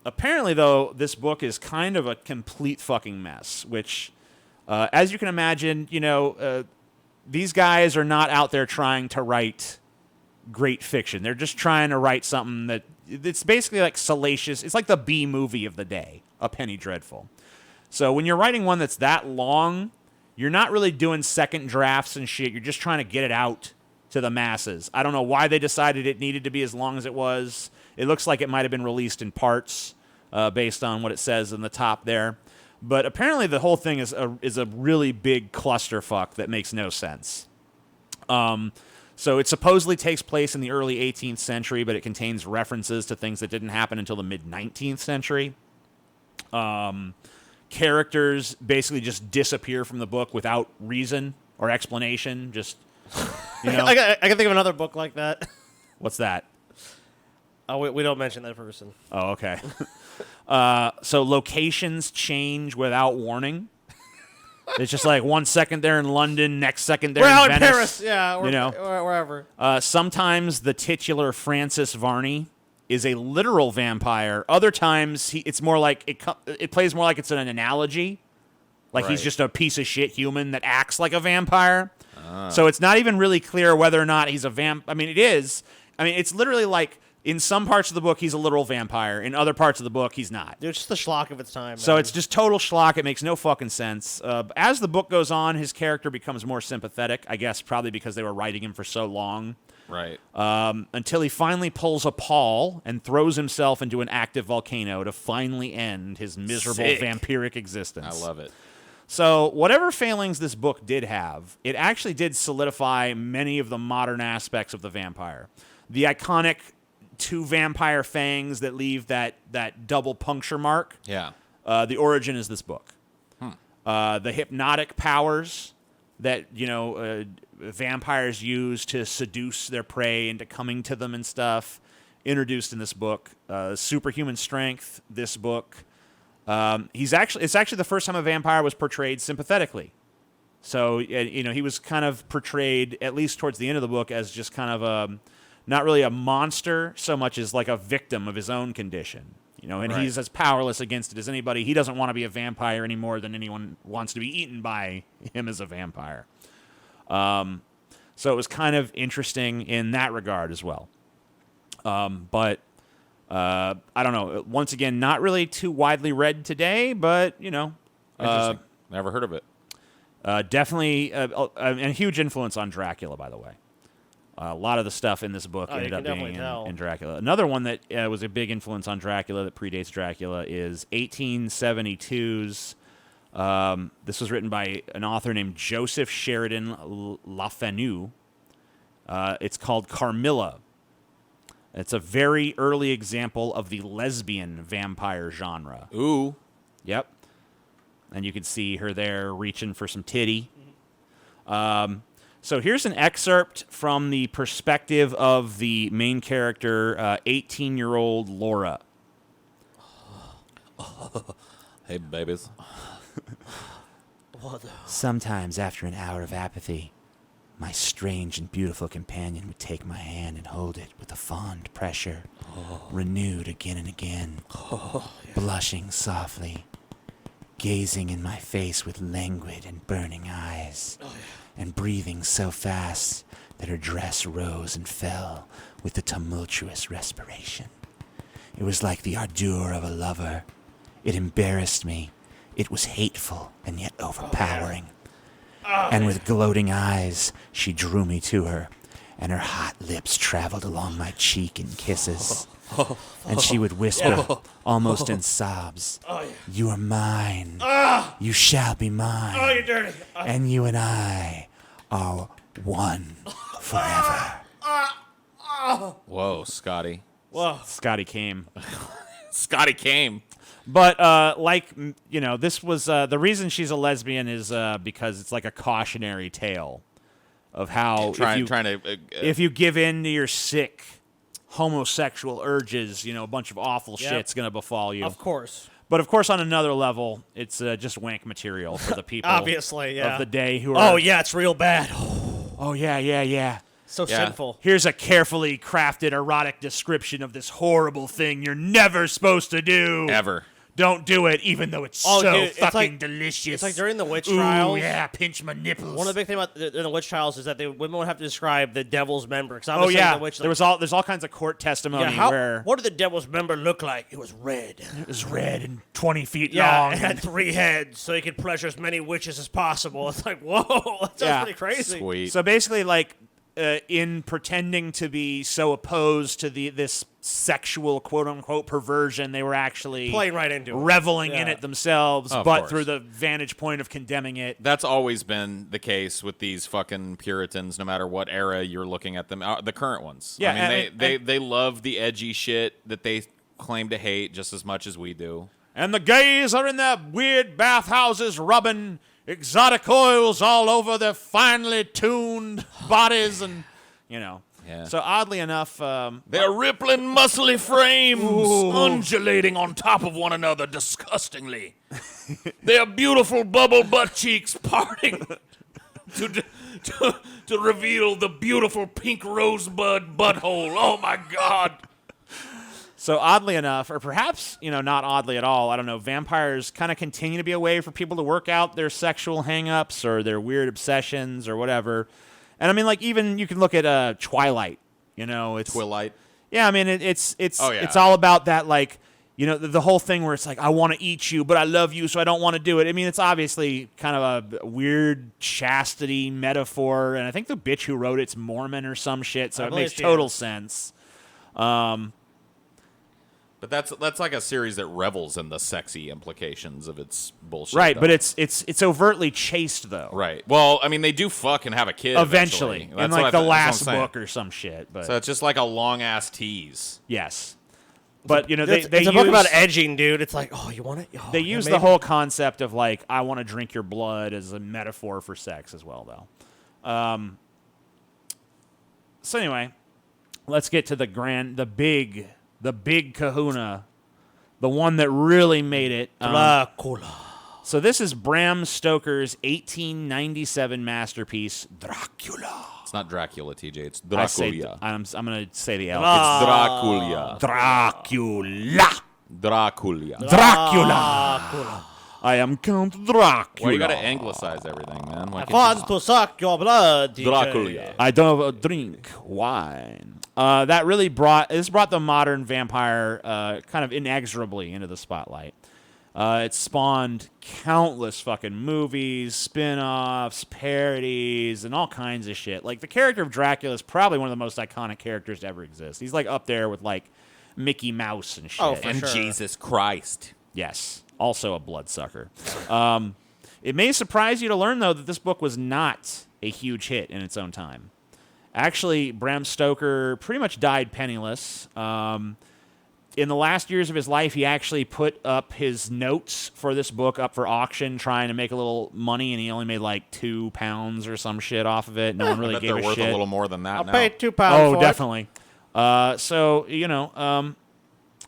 Apparently, though, this book is kind of a complete fucking mess, which, as you can imagine, these guys are not out there trying to write great fiction. They're just trying to write something that it's basically like salacious. It's like the B movie of the day, a penny dreadful. So when you're writing one that's that long, you're not really doing second drafts and shit. You're just trying to get it out to the masses. I don't know why they decided it needed to be as long as it was. It looks like it might have been released in parts based on what it says in the top there. But apparently the whole thing is a really big clusterfuck that makes no sense. So it supposedly takes place in the early 18th century, but it contains references to things that didn't happen until the mid-19th century. Characters basically just disappear from the book without reason or explanation. Just, I can think of another book like that. What's that? Oh, we don't mention that person. Oh, okay. So locations change without warning. It's just like 1 second they're in London, next second they're We're in out Venice. in Paris, yeah, or wherever. Sometimes the titular Francis Varney is a literal vampire. Other times it's more like it plays more like it's an analogy, like he's just a piece of shit human that acts like a vampire. So it's not even really clear whether or not he's a vamp. I mean, it is. I mean, it's literally like. In some parts of the book, he's a literal vampire. In other parts of the book, he's not. Dude, it's just the schlock of its time. So it's just total schlock. It makes no fucking sense. As the book goes on, his character becomes more sympathetic, I guess probably because they were writing him for so long. Right. Until he finally pulls a Paul and throws himself into an active volcano to finally end his miserable vampiric existence. I love it. So whatever failings this book did have, it actually did solidify many of the modern aspects of the vampire. The iconic 2 vampire fangs that leave that double puncture mark. Yeah. The origin is this book. The hypnotic powers that vampires use to seduce their prey into coming to them and stuff, introduced in this book. Superhuman strength. This book. It's actually the first time a vampire was portrayed sympathetically. So he was kind of portrayed, at least towards the end of the book, as just kind of not really a monster so much as like a victim of his own condition, and he's as powerless against it as anybody. He doesn't want to be a vampire any more than anyone wants to be eaten by him as a vampire. So it was kind of interesting in that regard as well. But I don't know. Once again, not really too widely read today, but Interesting. Never heard of it. Definitely a huge influence on Dracula, by the way. A lot of the stuff in this book ended up being in Dracula. Another one that was a big influence on Dracula that predates Dracula is 1872's. This was written by an author named Joseph Sheridan LaFanu. It's called Carmilla. It's a very early example of the lesbian vampire genre. Ooh. Yep. And you can see her there reaching for some titty. So here's an excerpt from the perspective of the main character, 18-year-old Laura. Hey, babies. Sometimes after an hour of apathy, my strange and beautiful companion would take my hand and hold it with a fond pressure, renewed again and again, blushing softly, gazing in my face with languid and burning eyes. and breathing so fast that her dress rose and fell with the tumultuous respiration. It was like the ardor of a lover. It embarrassed me. It was hateful and yet overpowering. And with gloating eyes, she drew me to her, and her hot lips traveled along my cheek in kisses. And she would whisper, almost in sobs, "You are mine. You shall be mine. Oh, you're dirty. And you and I are one forever." Whoa, Scotty. Whoa. Scotty came. Scotty came. But, this was, the reason she's a lesbian is because it's like a cautionary tale of how if you give in to your sick homosexual urges, a bunch of awful shit's going to befall you. Of course. But, of course, on another level, it's just wank material for the people Obviously, yeah. of the day who are... Oh, yeah, it's real bad. Oh, yeah. So sinful. Here's a carefully crafted erotic description of this horrible thing you're never supposed to do. Ever. Don't do it, even though it's so dude, fucking delicious. It's like during the witch trials. Ooh, yeah, pinch my nipples. One of the big things about the witch trials is that the women would have to describe the devil's member. The witch, like, there's all kinds of court testimony where... What did the devil's member look like? It was red. It was red and 20 feet Yeah, long. it had 3 heads, so he could pleasure as many witches as possible. It's like, whoa, that sounds pretty crazy. Sweet. So basically, in pretending to be so opposed to this sexual quote-unquote perversion, they were actually playing right into it. reveling in it themselves, Of but course. through the vantage point of condemning it. That's always been the case with these fucking Puritans, no matter what era you're looking at them. The current ones. Yeah, I mean, they love the edgy shit that they claim to hate just as much as we do. And the gays are in their weird bathhouses rubbing exotic oils all over their finely tuned bodies and, Yeah. So oddly enough... They're rippling, muscly frames, undulating on top of one another disgustingly. Their beautiful bubble butt cheeks parting to reveal the beautiful pink rosebud butthole. Oh, my God. So oddly enough, or perhaps, not oddly at all, I don't know, vampires kind of continue to be a way for people to work out their sexual hang-ups or their weird obsessions or whatever. And I mean, even you can look at Twilight, it's... Twilight. Yeah, I mean, it's all about that, the whole thing where it's like, I want to eat you, but I love you, so I don't want to do it. I mean, it's obviously kind of a weird chastity metaphor, and I think the bitch who wrote it's Mormon or some shit, so it makes total sense. But that's like a series that revels in the sexy implications of its bullshit. Right, though. but it's overtly chaste though. Right. Well, I mean, they do fuck and have a kid Eventually. In That's the last book or some shit. But so it's just like a long ass tease. yes. But they it's a book about edging, dude. It's like, oh, you want it? Oh, they use the whole concept of I want to drink your blood as a metaphor for sex as well, though. So anyway, let's get to the big kahuna, the one that really made it. Dracula. So this is Bram Stoker's 1897 masterpiece, Dracula. It's not Dracula, TJ. It's Dracula. I'm going to say the L. It's Dracula. Dracula. I am Count Dracula. Well, you got to anglicize everything, man. I want to suck your blood, DJ. Dracula. I don't drink wine. That really brought the modern vampire kind of inexorably into the spotlight. It spawned countless fucking movies, spin-offs, parodies, and all kinds of shit. The character of Dracula is probably one of the most iconic characters to ever exist. He's up there with Mickey Mouse and shit. Oh, for And sure. Jesus Christ. Yes, also a bloodsucker. It may surprise you to learn, though, that this book was not a huge hit in its own time. Actually, Bram Stoker pretty much died penniless. In the last years of his life, he actually put up his notes for this book up for auction, trying to make a little money, and he only made £2 or some shit off of it. No one really I bet gave they're a worth shit. a little more than that I'll now. pay £2 Oh, for definitely.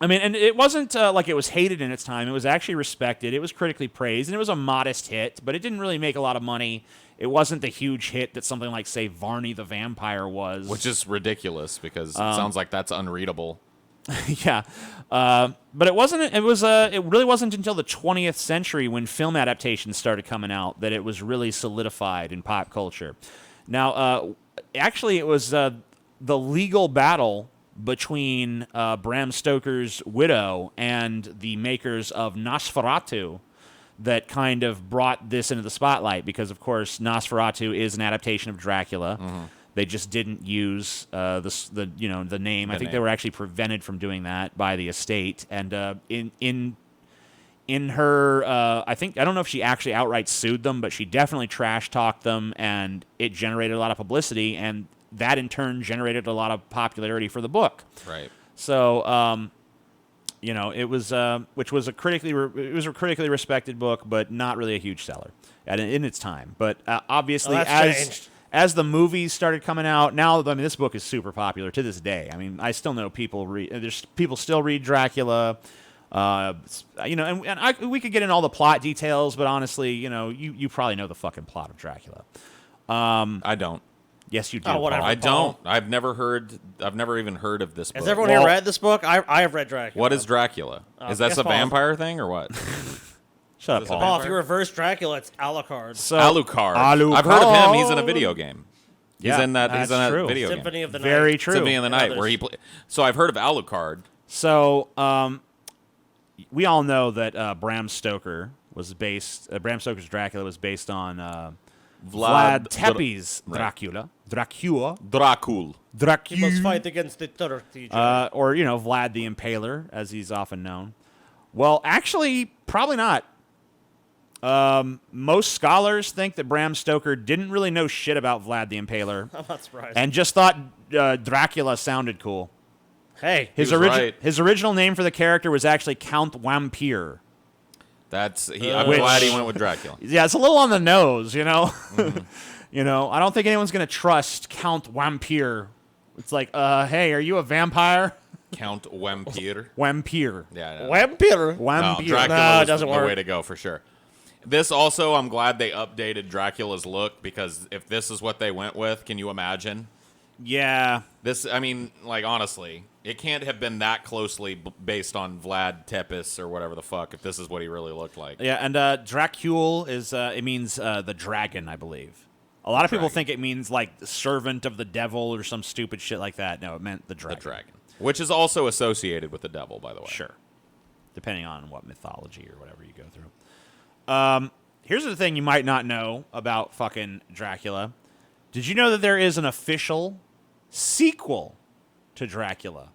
I mean, and it wasn't like it was hated in its time. It was actually respected. It was critically praised, and it was a modest hit, but it didn't really make a lot of money. It wasn't the huge hit that something like, say, Varney the Vampire was. Which is ridiculous because it sounds like that's unreadable. Yeah, but it wasn't. It was. It really wasn't until the 20th century when film adaptations started coming out that it was really solidified in pop culture. Now, actually, it was the legal battle between Bram Stoker's widow and the makers of Nosferatu that kind of brought this into the spotlight. Because, of course, Nosferatu is an adaptation of Dracula. Mm-hmm. They just didn't use the name. I think they were actually prevented from doing that by the estate. And in her, I don't know if she actually outright sued them, but she definitely trash talked them, and it generated a lot of publicity, and that in turn generated a lot of popularity for the book. Right. So, it was which was a critically respected book, but not really a huge seller in its time. But obviously, as the movies started coming out, now, this book is super popular to this day. I mean, I still know people people still read Dracula, we could get in all the plot details, but honestly, you probably know the fucking plot of Dracula. I don't. Yes, you do. Oh, whatever. I don't. I've never even heard of this book. Has everyone here read this book? I have read Dracula. What is Dracula? Is that a vampire thing or what? Shut up, Paul. Paul, if you reverse Dracula, it's Alucard. So, Alucard. I've heard of him. He's in a video game. He's in that video Symphony game. of the Night. Very true. Symphony of the Night, where he plays. So I've heard of Alucard. So we all know that Bram Stoker was based. Bram Stoker's Dracula was based on Vlad Tepes' Dracula. Dracul. He must fight against the Turkey. Or Vlad the Impaler, as he's often known. Well, actually, probably not. Most scholars think that Bram Stoker didn't really know shit about Vlad the Impaler. I'm not surprised. And just thought Dracula sounded cool. Hey, his original name for the character was actually Count Vampire. I'm glad he went with Dracula. Yeah, it's a little on the nose, Mm-hmm. I don't think anyone's going to trust Count Vampire. It's like, hey, are you a vampire? Count Vampire. Vampire. Yeah. Vampire. No, Dracula was the way to go for sure. This also, I'm glad they updated Dracula's look, because if this is what they went with, can you imagine? Yeah. Honestly, it can't have been that closely based on Vlad Tepes or whatever the fuck, if this is what he really looked like. Yeah, and Dracul is, it means the dragon, I believe. A lot of people think it means, like, the servant of the devil or some stupid shit like that. No, it meant the dragon. The dragon. Which is also associated with the devil, by the way. Sure. Depending on what mythology or whatever you go through. Here's the thing you might not know about fucking Dracula. Did you know that there is an official sequel to Dracula?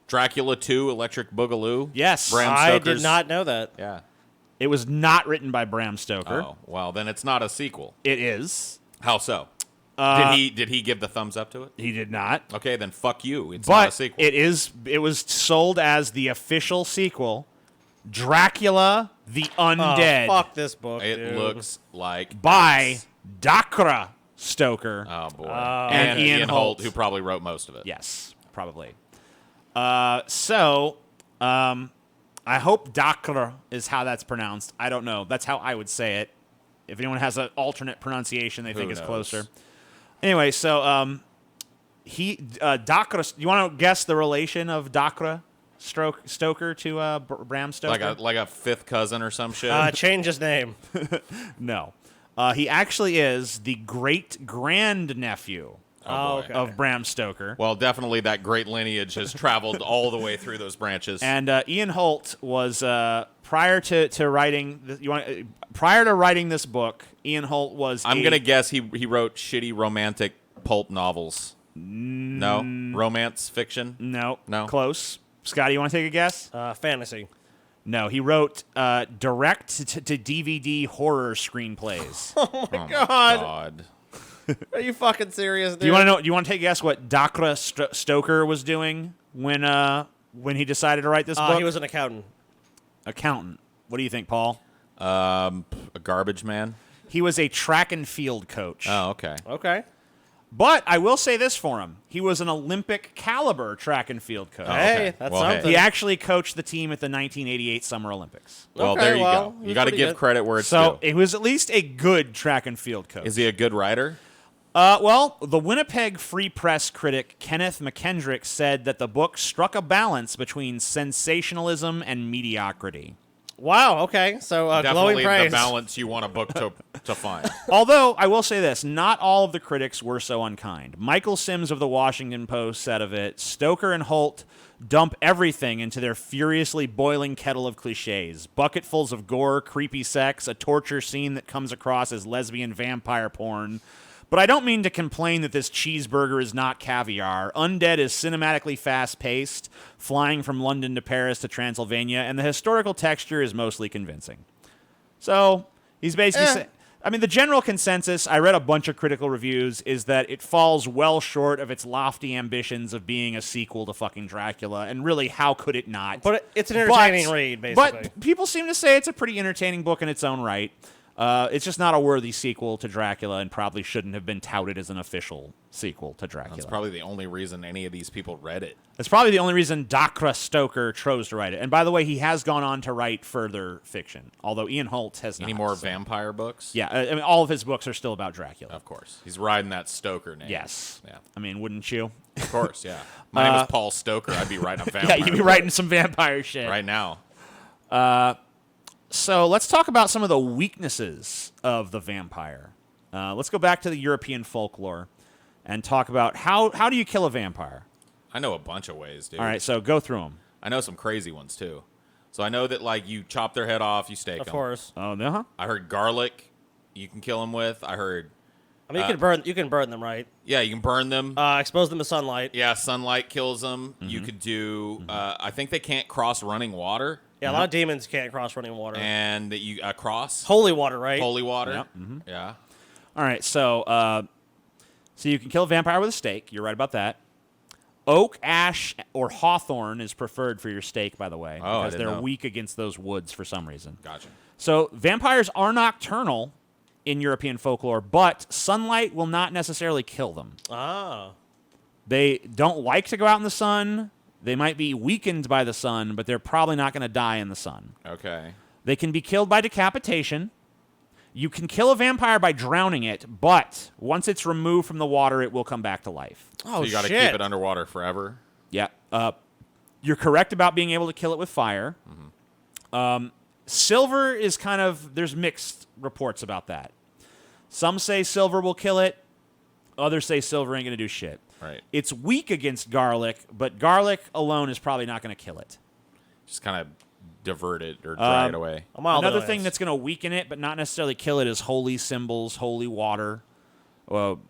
Dracula 2, Electric Boogaloo? Yes. I did not know that. Yeah. It was not written by Bram Stoker. Oh, well, then it's not a sequel. It is. How so? Did he give the thumbs up to it? He did not. Okay, then fuck you. It's not a sequel. It was sold as the official sequel, Dracula the Undead. Fuck this book, It looks like by Dacre Stoker. Oh boy. And Ian Holt, who probably wrote most of it. Yes, probably. I hope Dacre is how that's pronounced. I don't know. That's how I would say it. If anyone has an alternate pronunciation they think is closer. Anyway, so Dacre. You want to guess the relation of Dacre Stoker to Bram Stoker? Like a fifth cousin or some shit? Change his name. No. He actually is the great-grandnephew of Bram Stoker. Well, definitely that great lineage has traveled all the way through those branches. And Ian Holt was prior to writing this book. Ian Holt was. I'm gonna guess he wrote shitty romantic pulp novels. No romance fiction. No. Close. Scotty, you want to take a guess? Fantasy. No, he wrote direct to DVD horror screenplays. Oh my god. Are you fucking serious, dude? Do you want to take a guess what Dacre Stoker was doing when he decided to write this book? He was an accountant. Accountant. What do you think, Paul? A garbage man. He was a track and field coach. Oh, okay. Okay. But I will say this for him. He was an Olympic caliber track and field coach. Oh, okay. Hey, that's something. He actually coached the team at the 1988 Summer Olympics. Well, there you go. You got to give credit where it's due. So it was at least a good track and field coach. Is he a good writer? Well, the Winnipeg Free Press critic Kenneth McKendrick said that the book struck a balance between sensationalism and mediocrity. Wow, okay. So glowing Definitely praise. the balance you want a book to find. Although, I will say this, not all of the critics were so unkind. Michael Sims of the Washington Post said of it, Stoker and Holt dump everything into their furiously boiling kettle of cliches. Bucketfuls of gore, creepy sex, a torture scene that comes across as lesbian vampire porn. But I don't mean to complain that this cheeseburger is not caviar. Undead is cinematically fast-paced, flying from London to Paris to Transylvania, and the historical texture is mostly convincing. So, he's basically saying... I mean, the general consensus, I read a bunch of critical reviews, is that it falls well short of its lofty ambitions of being a sequel to fucking Dracula, and really, how could it not? But it's an entertaining read, basically. But people seem to say it's a pretty entertaining book in its own right. It's just not a worthy sequel to Dracula and probably shouldn't have been touted as an official sequel to Dracula. That's probably the only reason any of these people read it. It's probably the only reason Dacre Stoker chose to write it. And by the way, he has gone on to write further fiction, although Ian Holt has not. Any more vampire books? Yeah, I mean, all of his books are still about Dracula. Of course. He's riding that Stoker name. Yes. Yeah. I mean, wouldn't you? Of course, yeah. My name was Paul Stoker. I'd be writing a vampire Yeah, you'd be book writing some vampire shit. right now. So let's talk about some of the weaknesses of the vampire. Let's go back to the European folklore and talk about how do you kill a vampire? I know a bunch of ways, dude. All right, so go through them. I know some crazy ones, too. So I know that, like, you chop their head off, you steak them. Of course. Oh, uh-huh. I heard garlic you can kill them with. I heard... I mean, you can burn them, right? Yeah, you can burn them. Expose them to sunlight. Yeah, sunlight kills them. Mm-hmm. You could do... I think they can't cross running water. Yeah, a lot of demons can't cross running water. And that you cross... Holy water, right? Holy water. Yep. Mm-hmm. Yeah. All right, so you can kill a vampire with a stake. You're right about that. Oak, ash, or hawthorn is preferred for your stake, by the way, Oh, I because didn't they're know. weak against those woods for some reason. Gotcha. So vampires are nocturnal in European folklore, but sunlight will not necessarily kill them. Ah. They don't like to go out in the sun. They might be weakened by the sun, but they're probably not going to die in the sun. Okay. They can be killed by decapitation. You can kill a vampire by drowning it, but once it's removed from the water, it will come back to life. Oh, So you got to shit. keep it underwater forever. Yeah. You're correct about being able to kill it with fire. Mm-hmm. Silver is kind of... There's mixed reports about that. Some say silver will kill it. Others say silver ain't going to do shit. Right. It's weak against garlic, but garlic alone is probably not going to kill it. Just kind of divert it or dry it away. Another thing that's going to weaken it, but not necessarily kill it, is holy symbols, holy water,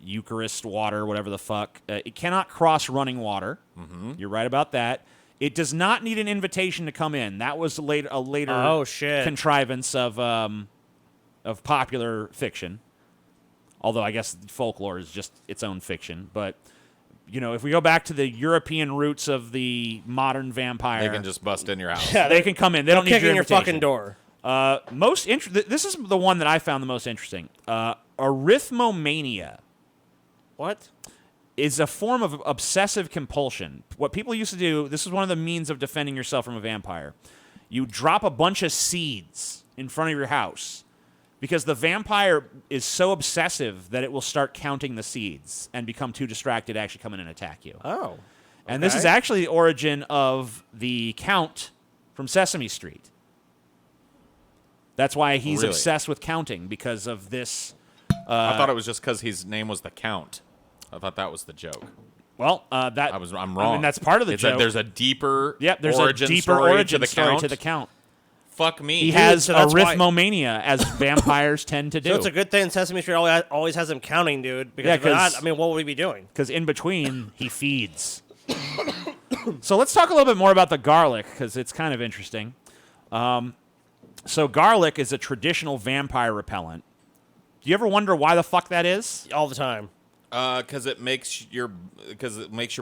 Eucharist water, whatever the fuck. It cannot cross running water. Mm-hmm. You're right about that. It does not need an invitation to come in. That was a later contrivance of popular fiction. Although I guess folklore is just its own fiction. But, you know, if we go back to the European roots of the modern vampire... They can just bust in your house. Yeah, they can come in. They don't need your kicking your invitation. fucking door. This is the one that I found the most interesting. Arithmomania. What? Is a form of obsessive compulsion. What people used to do, this is one of the means of defending yourself from a vampire. You drop a bunch of seeds in front of your house because the vampire is so obsessive that it will start counting the seeds and become too distracted to actually come in and attack you. Oh. Okay. And this is actually the origin of the Count from Sesame Street. That's why he's Really? obsessed with counting, because of this. I thought it was just because his name was the Count. I thought that was the joke. Well, I'm wrong. I mean, that's part of the It's joke. that there's a deeper there's origin a deeper story origin to the story Count. to the Count. Fuck me. He has so that's why- arithmomania, as vampires tend to do. So it's a good thing Sesame Street always has him counting, dude. Because Yeah, if not, 'cause- I mean, what would we be doing? Because in between, he feeds. So let's talk a little bit more about the garlic, because it's kind of interesting. So garlic is a traditional vampire repellent. Do you ever wonder why the fuck that is? All the time. Because it makes your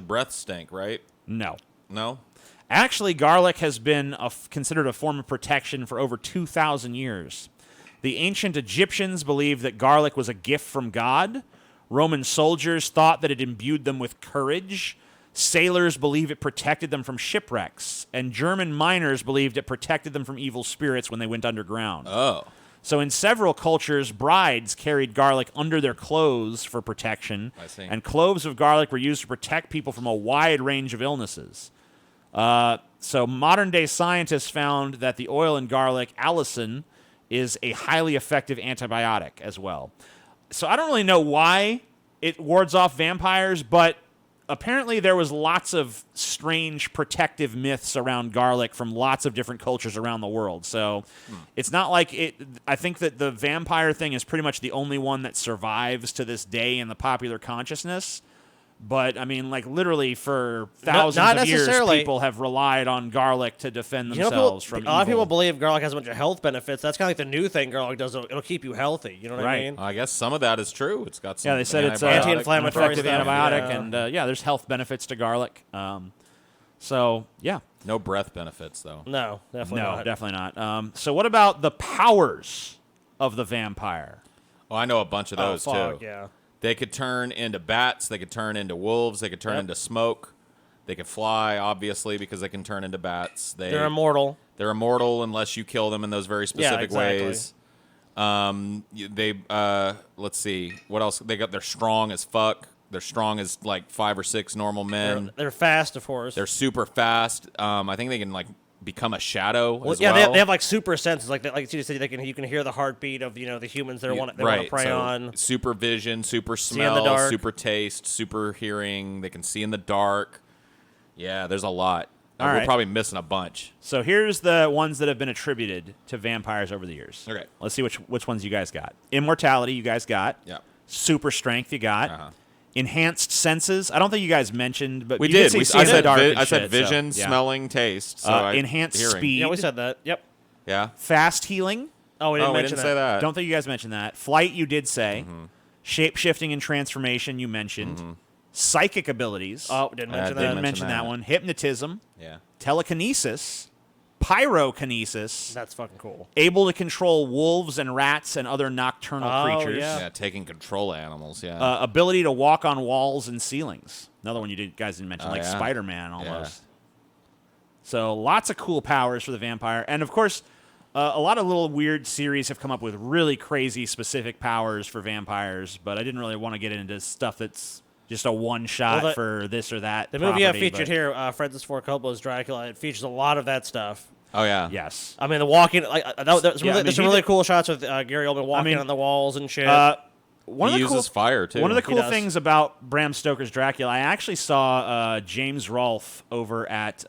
breath stink, right? No. No. Actually, garlic has been considered a form of protection for over 2,000 years. The ancient Egyptians believed that garlic was a gift from God. Roman soldiers thought that it imbued them with courage. Sailors believed it protected them from shipwrecks. And German miners believed it protected them from evil spirits when they went underground. Oh. So in several cultures, brides carried garlic under their clothes for protection. I see. And cloves of garlic were used to protect people from a wide range of illnesses. So modern-day scientists found that the oil in garlic, allicin, is a highly effective antibiotic as well. So I don't really know why it wards off vampires, but apparently there was lots of strange protective myths around garlic from lots of different cultures around the world. So it's not like it. I think that the vampire thing is pretty much the only one that survives to this day in the popular consciousness. But, I mean, like, literally for thousands of years, people have relied on garlic to defend themselves from evil. A lot of people believe garlic has a bunch of health benefits. That's kind of like the new thing garlic does. It'll keep you healthy. You know what I mean? I guess some of that is true. It's got some they said it's anti-inflammatory effective antibiotic, and there's health benefits to garlic. So, yeah. No breath benefits, though. No, definitely not. So what about the powers of the vampire? Oh, I know a bunch of those, too. Yeah. They could turn into bats. They could turn into wolves. They could turn into smoke. They could fly, obviously, because they can turn into bats. They're immortal. They're immortal unless you kill them in those very specific ways. Let's see. What else? They're strong as fuck. They're strong as like 5 or 6 normal men. They're fast, of course. They're super fast. I think they can like become a shadow as well. well. They have like super senses, like you said, you can hear the heartbeat of the humans they want to prey on. Super vision, super smell, super taste, super hearing. They can see in the dark. Yeah, there's a lot. We're probably missing a bunch. So here's the ones that have been attributed to vampires over the years. Okay, let's see which ones you guys got. Immortality, you guys got. Yeah. Super strength, you got. Enhanced senses. I don't think you guys mentioned, but we did. I said so, vision, smelling, taste. So enhanced hearing. speed. Yeah, we said that. Yep. Yeah. Fast healing. Oh, we didn't say that. Don't think you guys mentioned that. Flight, you did say. Shape shifting and transformation, you mentioned. Psychic abilities. Oh, didn't mention that. Didn't mention that one. Hypnotism. Yeah. Telekinesis. Pyrokinesis. That's fucking cool. Able to control wolves and rats and other nocturnal creatures. Yeah, taking control of animals, yeah. Ability to walk on walls and ceilings. Another one you guys didn't mention, Spider-Man almost. Yeah. So lots of cool powers for the vampire. And, of course, a lot of little weird series have come up with really crazy specific powers for vampires, but I didn't really want to get into stuff that's just a one-shot for this or that. The movie I featured here, Francis Ford Coppola's Dracula, it features a lot of that stuff. Oh, yeah. Yes. I mean, the walking, there's some really cool shots with Gary Oldman walking on the walls and shit. He uses fire, too. One of the cool things about Bram Stoker's Dracula, I actually saw James Rolfe over at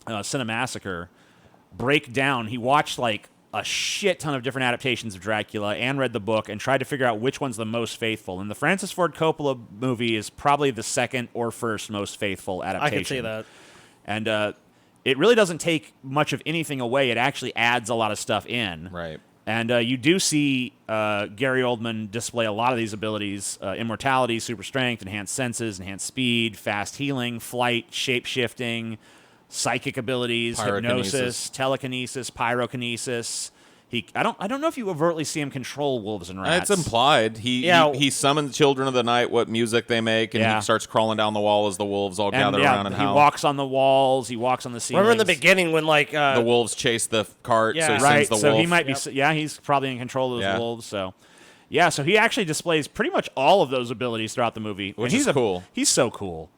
Cinemassacre break down. He watched, like, a shit ton of different adaptations of Dracula and read the book and tried to figure out which one's the most faithful. And the Francis Ford Coppola movie is probably the second or first most faithful adaptation. I can see that. And it really doesn't take much of anything away. It actually adds a lot of stuff in. Right. And you do see Gary Oldman display a lot of these abilities: immortality, super strength, enhanced senses, enhanced speed, fast healing, flight, shape-shifting, psychic abilities, hypnosis, telekinesis, pyrokinesis. I don't know if you overtly see him control wolves and rats. It's implied. He summons children of the night, what music they make, and he starts crawling down the wall as the wolves all gather around and howl. He walks on the walls. He walks on the ceilings. Remember in the beginning when the wolves chase the cart, so he sends the wolf. So he might be. Yeah, he's probably in control of those wolves. So. Yeah, so he actually displays pretty much all of those abilities throughout the movie. Which is cool. He's so cool.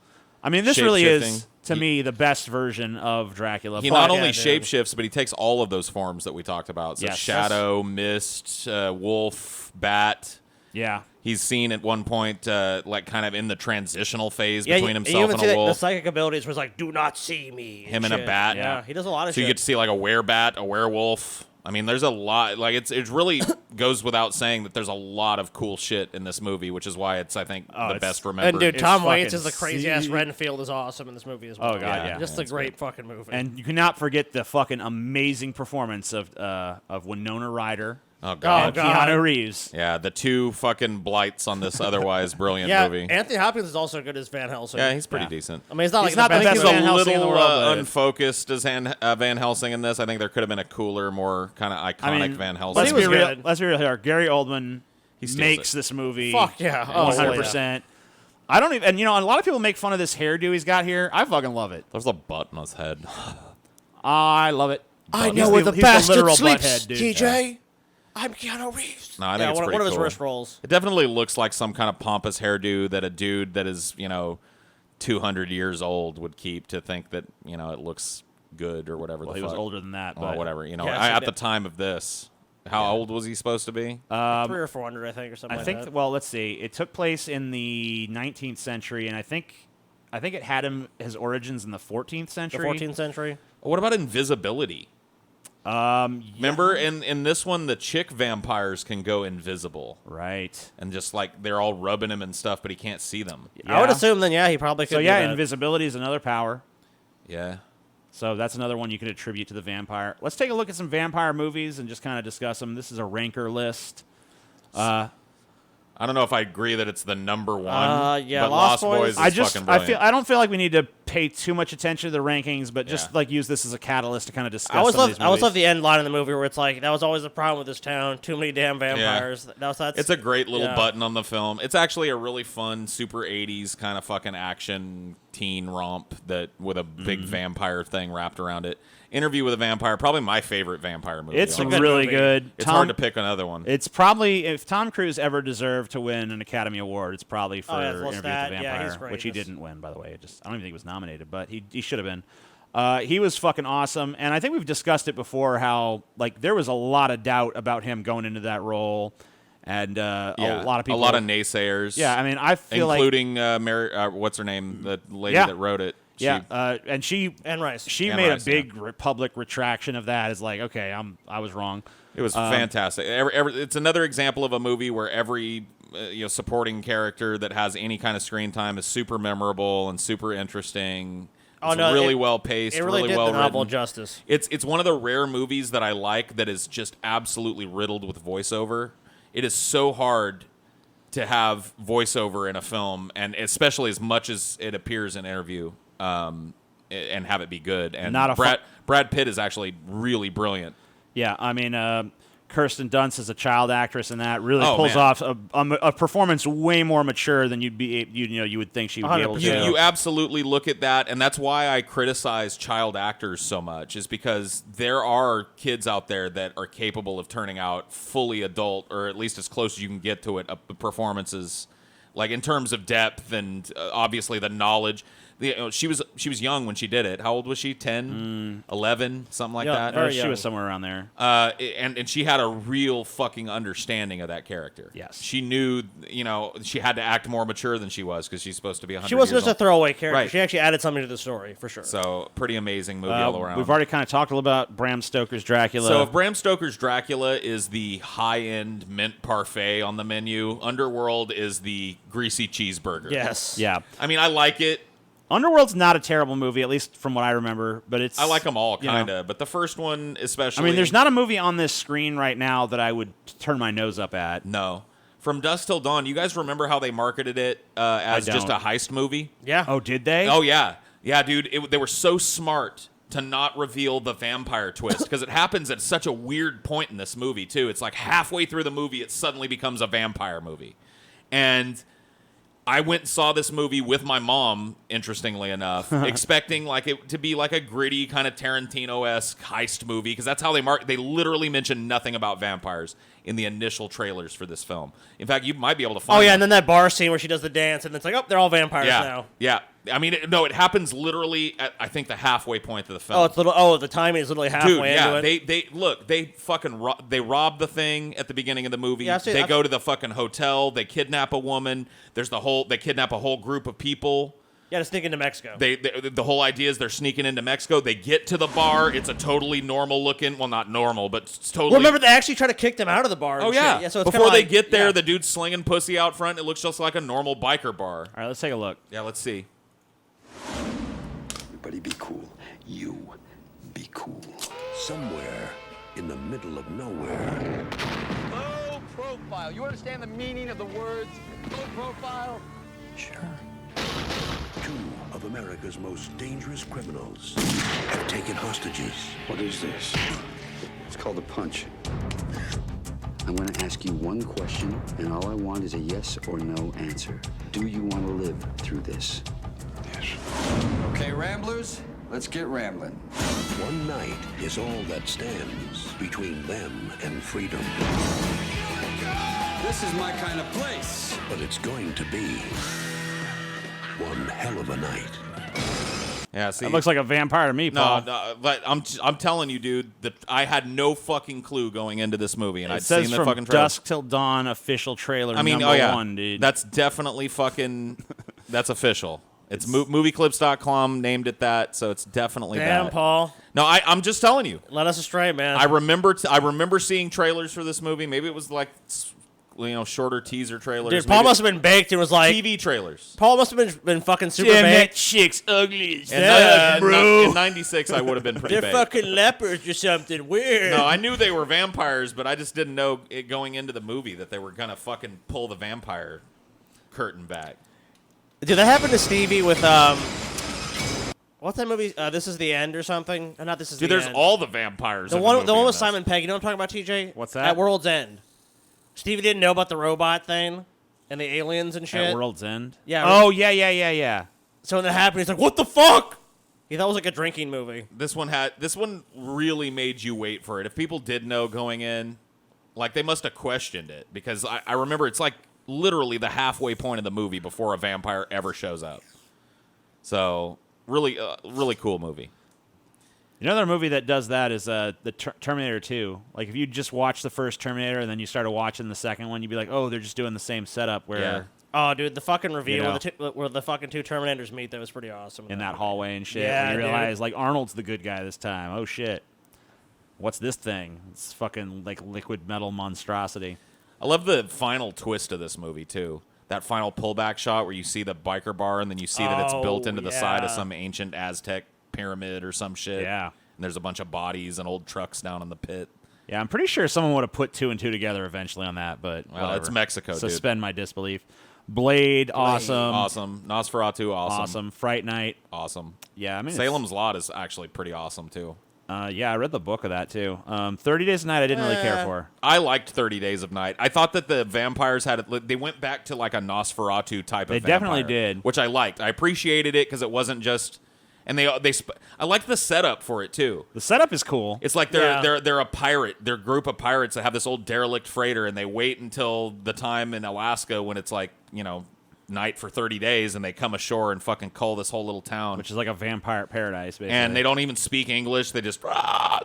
I mean, this really is, to me, the best version of Dracula. He not only shapeshifts, but he takes all of those forms that we talked about. So shadow, mist, wolf, bat. Yeah. He's seen at one point, like kind of in the transitional phase between himself and a wolf. The psychic abilities was like, do not see me. Him and a bat. Yeah, he does a lot of shit. So you get to see like a werebat, a werewolf. I mean, there's a lot. Like it really goes without saying that there's a lot of cool shit in this movie, which is why it's, I think, the best remembered. And dude, Tom Waits is the crazy ass Renfield is awesome in this movie as well. Oh god, yeah. Just a great fucking movie. And you cannot forget the fucking amazing performance of Winona Ryder. Oh god. Keanu Reeves. Yeah, the two fucking blights on this otherwise brilliant movie. Anthony Hopkins is also good as Van Helsing. Yeah, he's pretty decent. I mean, he's not the best He's Van a Helsing in the little world, unfocused as Van Helsing in this. I think there could have been a cooler, more kind of iconic Van Helsing. Let's be real here. Gary Oldman makes this movie. Fuck yeah, 100%. I don't even, and a lot of people make fun of this hairdo he's got here. I fucking love it. There's a butt on his head. I love it. I know where the bastard sleeps, TJ. I'm Keanu Reeves. No, I think it's pretty one of his cool. worst roles. It definitely looks like some kind of pompous hairdo that a dude that is, 200 years old would keep to think that, it looks good or whatever. Well, the he fuck. was older than that, Well, but whatever. Yeah, at the time of this, how old was he supposed to be? 300 or 400, I think, or something I like think. that. Well, let's see. It took place in the 19th century, and I think it had his origins in the 14th The century. 14th century. What about invisibility? Remember, in this one, the chick vampires can go invisible. Right. And just like they're all rubbing him and stuff, but he can't see them. I would Yeah. assume then, he probably could. So do yeah, that. invisibility is another power. Yeah. So that's another one you could attribute to the vampire. Let's take a look at some vampire movies and just kind of discuss them. This is a ranker list. I don't know if I agree that it's the number one. Yeah, but Lost Lost Boys- Boys is fucking brilliant. I don't feel like we need to pay too much attention to the rankings, but just Yeah. like use this as a catalyst to kind of discuss. I always some of these love movies. the end line in the movie where it's like, that was always the problem with this town. Too many damn vampires. That's It's a great little yeah. button on the film. It's actually a really fun, super 80s kind of fucking action teen romp that with a big vampire thing wrapped around it. Interview with a Vampire, probably my favorite vampire movie. It's on good really movie. good. It's hard to pick another one. It's probably, if Tom Cruise ever deserved to win an Academy Award, it's probably for yeah, Interview with the yeah, Vampire, he's great. which he That's- didn't win, by the way. I don't even think he was nominated, but he should have been. He was fucking awesome, and I think we've discussed it before how like there was a lot of doubt about him going into that role, and a lot of people, a lot of naysayers. Yeah, I mean, I feel including Mary, what's her name, the lady Yeah. that wrote it. and she And Rice. she And made Rice, a big public retraction of that. Is like, okay, I was wrong. It was fantastic. It's another example of a movie where every supporting character that has any kind of screen time is super memorable and super interesting. It's really well paced, It really did well the novel written. justice. It's one of the rare movies that I like that is just absolutely riddled with voiceover. It is so hard to have voiceover in a film, and especially as much as it appears in Interview, and have it be good. And Brad Pitt is actually really brilliant. Yeah, I mean, Kirsten Dunst is a child actress, and that really Oh, pulls man. off a performance way more mature than you would think she would be able to. 100%. You absolutely look at that, and that's why I criticize child actors so much, is because there are kids out there that are capable of turning out fully adult, or at least as close as you can get to it, performances, like in terms of depth and obviously the knowledge. She was young when she did it. How old was she? 10, 11, something like Yeah, that? very She young. was somewhere around there. And she had a real fucking understanding of that character. Yes. She knew, she had to act more mature than she was because she's supposed to be 100 She wasn't years just a old. throwaway character. Right. She actually added something to the story, for sure. So, pretty amazing movie all around. We've already kind of talked a little about Bram Stoker's Dracula. So, if Bram Stoker's Dracula is the high-end mint parfait on the menu, Underworld is the greasy cheeseburger. Yes. yeah, I mean, I like it. Underworld's not a terrible movie, at least from what I remember. But it's I like them all, you know, kind of. But the first one, especially. I mean, there's not a movie on this screen right now that I would turn my nose up at. No. From Dusk Till Dawn, you guys remember how they marketed it as just a don't. heist movie? Yeah. Oh, did they? Oh, yeah. Yeah, dude. They were so smart to not reveal the vampire twist because it happens at such a weird point in this movie, too. It's like halfway through the movie, it suddenly becomes a vampire movie. And I went and saw this movie with my mom, interestingly enough, expecting like it to be like a gritty kind of Tarantino-esque heist movie because that's how they literally mention nothing about vampires in the initial trailers for this film. In fact, you might be able to find Oh, yeah, one. and then that bar scene where she does the dance, and it's like, oh, they're all vampires now. Yeah. I mean, it happens literally at, I think, the halfway point of the film. The timing is literally halfway Dude, yeah, into it. they fucking they rob the thing at the beginning of the movie. Yeah, they go to the fucking hotel. They kidnap a woman. They kidnap a whole group of people. Yeah, to sneak into Mexico. The whole idea is they're sneaking into Mexico. They get to the bar. It's a totally normal looking, well, not normal, but it's totally. Well, remember, they actually try to kick them out of the bar. Oh and yeah. shit. So it's before kinda they like, get there, yeah. the dude's slinging pussy out front. It looks just like a normal biker bar. All right, let's take a look. Yeah, let's see. Everybody be cool. You be cool. Somewhere in the middle of nowhere. Low profile. You understand the meaning of the words low profile? Sure. Two of America's most dangerous criminals have taken hostages. What is this? It's called a punch. I'm going to ask you one question, and all I want is a yes or no answer. Do you want to live through this? Yes. Okay, Ramblers, Let's get rambling. One night is all that stands between them and freedom. This is my kind of place. But it's going to be one hell of a night. Yeah, see, That looks like a vampire to me, Paul. no, but I'm telling you, dude, that I had no fucking clue going into this movie, and It I'd says seen the from fucking trailer. Dusk Till Dawn official trailer. I mean, number oh yeah, one, dude. that's definitely fucking. That's official. It's movieclips.com named it that, so it's definitely Damn, that. Paul. No, I'm just telling you. Let us astray, man. I remember seeing trailers for this movie. Maybe it was like, shorter teaser trailers. Dude, Paul Maybe must have been baked and was like... TV trailers. Paul must have been fucking super Damn, that baked. chick's ugly as Yeah, bro. In 96, I would have been pretty They're baked. fucking leopards or something weird. No, I knew they were vampires, but I just didn't know it going into the movie that they were gonna fucking pull the vampire curtain back. Dude, that happened to Stevie with, what's that movie? This Is the End or something? Not This Is Dude, the there's End. all the vampires. The in one movie with in this. Simon Pegg. You know what I'm talking about, TJ? What's that? At World's End. Stevie didn't know about the robot thing and the aliens and shit. At World's End? Yeah. Oh, yeah. So when that happened, he's like, what the fuck? He thought it was like a drinking movie. This one really made you wait for it. If people did know going in, like they must have questioned it, because I remember it's like literally the halfway point of the movie before a vampire ever shows up. So really cool movie. Another movie that does that is the Terminator 2. Like, if you just watch the first Terminator and then you started watching the second one, you'd be like, oh, they're just doing the same setup where Yeah. Oh, dude, the fucking reveal You know. where the fucking two Terminators meet, that was pretty awesome. in that hallway and shit. Yeah, and you dude. realize, like, Arnold's the good guy this time. Oh, shit. What's this thing? It's fucking, like, liquid metal monstrosity. I love the final twist of this movie too. That final pullback shot where you see the biker bar and then you see that it's built into the side of yeah. some ancient Aztec pyramid or some shit. Yeah. And there's a bunch of bodies and old trucks down in the pit. Yeah, I'm pretty sure someone would have put 2 and 2 together eventually on that, but Well, whatever. it's Mexico, dude. Suspend my disbelief. Blade, awesome. Awesome. Nosferatu, awesome. Awesome. Fright Night. Awesome. Yeah, I mean, Salem's Lot is actually pretty awesome too. yeah, I read the book of that too. 30 Days of Night I didn't really care for. I liked 30 Days of Night. I thought that the vampires they went back to like a Nosferatu type They of vampire. definitely did. Which I liked. I appreciated it because it wasn't just, and I liked the setup for it too. The setup is cool. It's like they're a pirate. They're a group of pirates that have this old derelict freighter, and they wait until the time in Alaska when it's like, night for 30 days, and they come ashore and fucking cull this whole little town. Which is like a vampire paradise, basically. And they don't even speak English. They just,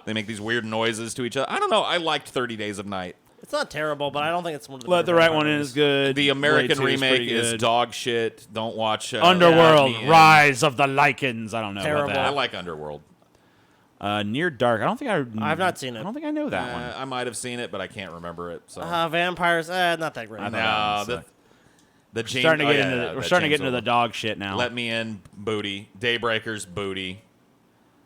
they make these weird noises to each other. I don't know. I liked 30 Days of Night. It's not terrible, but I don't think it's one of the Let better the right vampire one in movies. is good. The American Blade 2 remake pretty is good. dog shit. Don't watch Underworld, Acme, Rise of the Lycans. I don't know Terrible. about I that. like Underworld. Near Dark. I've not seen it. I don't think I know that one. I might have seen it, but I can't remember it. So Vampires, not that great. no, the James, Starting to get into that we're starting to James get into the Earl. dog shit now. Let Me In, booty. Daybreakers, booty.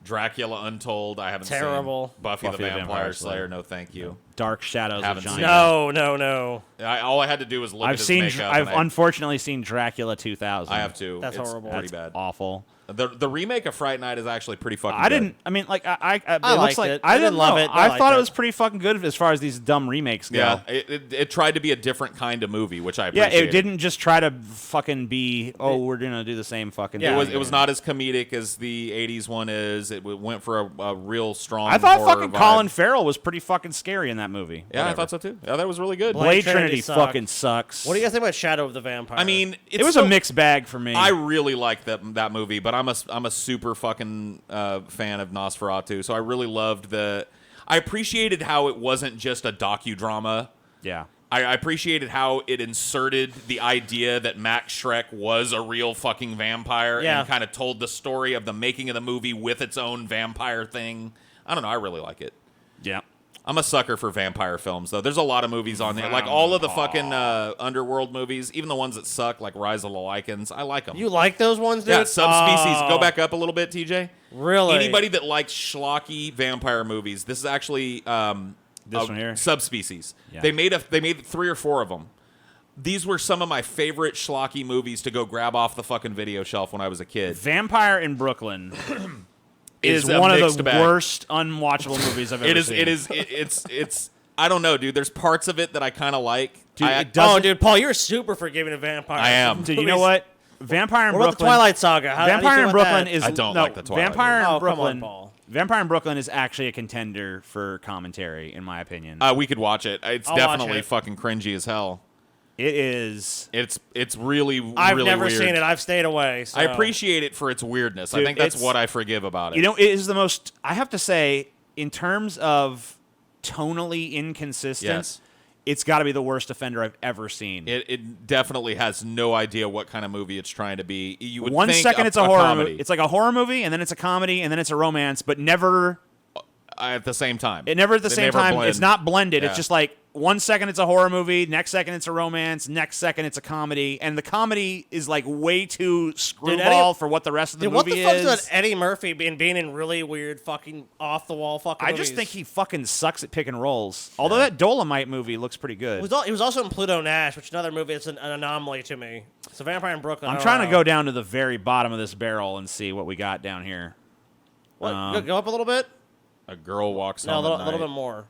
Dracula Untold, I haven't Terrible. seen. Buffy the Vampire Slayer, no thank you. Dark Shadows Haven't of seen Giant. No. All I had to do was look at I've his seen. makeup. I've and unfortunately seen Dracula 2000. I have too. That's It's horrible. Pretty That's bad. awful. The remake of Fright Night is actually pretty fucking I good. didn't. I mean, like it liked looks like it. I I didn't didn't love know. it, but I I liked thought it it. was pretty fucking good as far as these dumb remakes go. Yeah, it tried to be a different kind of movie, which I Yeah, appreciated. it didn't just try to fucking be. Oh, we're gonna do the same fucking. Yeah. thing. It was not as comedic as the '80s one is. It went for a real strong. I thought horror fucking vibe. Colin Farrell was pretty fucking scary in that movie. Yeah, I Whatever. thought so too. Yeah, that was really good. Blade Trinity Trinity sucked. fucking sucks. What do you guys think about Shadow of the Vampire? I mean, It was a mixed bag for me. I really like that movie, but I'm a super fucking fan of Nosferatu, so I really loved I appreciated how it wasn't just a docudrama. yeah. I appreciated how it inserted the idea that Max Schreck was a real fucking vampire Yeah. and kind of told the story of the making of the movie with its own vampire thing. I don't know. I really like it. Yeah. I'm a sucker for vampire films, though. There's a lot of movies on there. Like all of the fucking Underworld movies, even the ones that suck, like Rise of the Lycans, I like them. you like those ones, dude? Yeah, Subspecies. Oh, Go back up a little bit, TJ. Really? Anybody that likes schlocky vampire movies, this is actually This one here? Subspecies. Yeah. They made 3 or 4 of them. These were some of my favorite schlocky movies to go grab off the fucking video shelf when I was a kid. Vampire in Brooklyn Is is a one of mixed the bag. worst unwatchable movies I've ever seen. It's I don't know, dude. There's parts of it that I kind of like. Dude, I, it doesn't- Oh, dude, Paul, you're super forgiving of vampires. I am. Dude, you know what? Vampire in What about the Brooklyn. Twilight Saga? How do you Vampire feel in about Brooklyn that? is I don't like the Twilight Vampire movie. in Oh, come on, Brooklyn. Paul. Vampire in Brooklyn is actually a contender for commentary, in my opinion. We could watch it. It's I'll watch definitely it. fucking cringy as hell. It is. It's really I've really never weird. seen it. I've stayed away. So. I appreciate it for its weirdness. I Dude, think that's it's- what I forgive about it. You know, it is the most. I have to say, in terms of tonally inconsistent, Yes. it's got to be the worst offender I've ever seen. It definitely has no idea what kind of movie it's trying to be. You would One think second it's a horror comedy movie. It's like a horror movie, and then it's a comedy, and then it's a romance, but never. at the same time. It never at the They same never time. blend. It's not blended. Yeah. It's just like 1 second it's a horror movie, next second it's a romance, next second it's a comedy, and the comedy is like way too screwball for what the rest of the Dude, what movie the fuck's is. about Eddie Murphy being in really weird fucking off the wall fucking I movies? just think he fucking sucks at picking roles. Although that Dolomite movie looks pretty good. He was also in Pluto Nash, which is another movie that's an anomaly to me. So Vampire in Brooklyn. I'm I don't trying to know. go down to the very bottom of this barrel and see what we got down here. What? Go up a little bit. A girl walks No, home a at little night. bit more.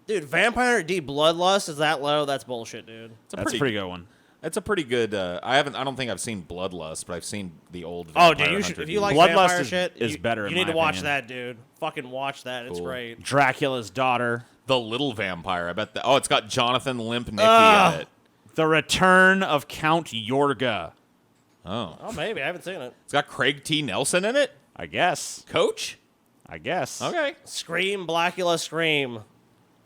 Dude, Vampire D Bloodlust is that low? That's bullshit, dude. That's a pretty good one. It's a pretty good. I don't think I've seen Bloodlust, but I've seen the old. Oh, Vampire dude, you should. Hunter If you D. like Bloodlust vampire is- shit, is better You in need my to watch opinion. that, dude. Fucking watch that. It's Cool. great. Dracula's Daughter. The Little Vampire. I bet that. Oh, it's got Jonathan Limp Nicky in it. The Return of Count Yorga. Oh, Oh, maybe I haven't seen it. it's got Craig T. Nelson in it. I guess. Coach. I guess. Okay. Scream, Blackula, Scream.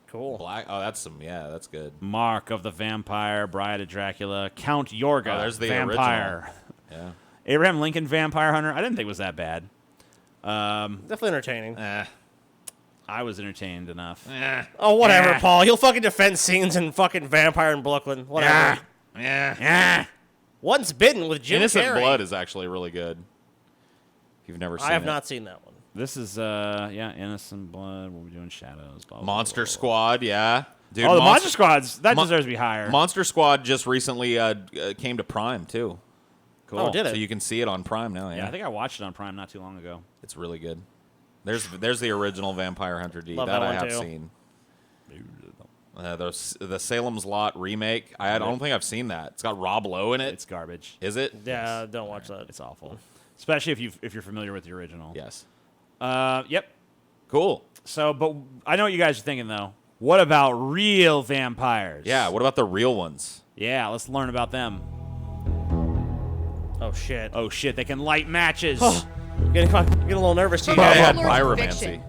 Cool. Black. Oh, that's some. Yeah, that's good. Mark of the Vampire, Bride of Dracula, Count Yorga, Oh, there's the Vampire. Yeah. Abraham Lincoln, Vampire Hunter. I didn't think it was that bad. Definitely entertaining. I was entertained enough. Oh, whatever, Eh. Paul. You'll fucking defend scenes in fucking Vampire in Brooklyn. Whatever. Yeah. Once Bitten with Jim Innocent Carrey. Blood is actually really good. If you've never seen I have it. not seen that one. This is Innocent Blood. We'll be doing Shadows. Blah, blah, Monster blah, blah. Squad, yeah. Dude, Oh, the Monster Squad's that deserves to be higher. Monster Squad just recently came to Prime too. Cool. Oh, did it? So you can see it on Prime now. Yeah, Yeah, I think I watched it on Prime not too long ago. it's really good. There's the original Vampire Hunter D Love that that I one, have too. seen. The Salem's Lot remake. I don't think I've seen that. It's got Rob Lowe in it. It's garbage. Is it? Yeah, don't watch that. It's awful, especially if you're familiar with the original. Yes. Yep. Cool. So, but I know what you guys are thinking though. What about real vampires? Yeah. What about the real ones? Yeah, let's learn about them. Oh, shit. Oh shit, they can light matches. Getting a little nervous to you Yeah, guys. yeah, Lords of pyromancy. fiction.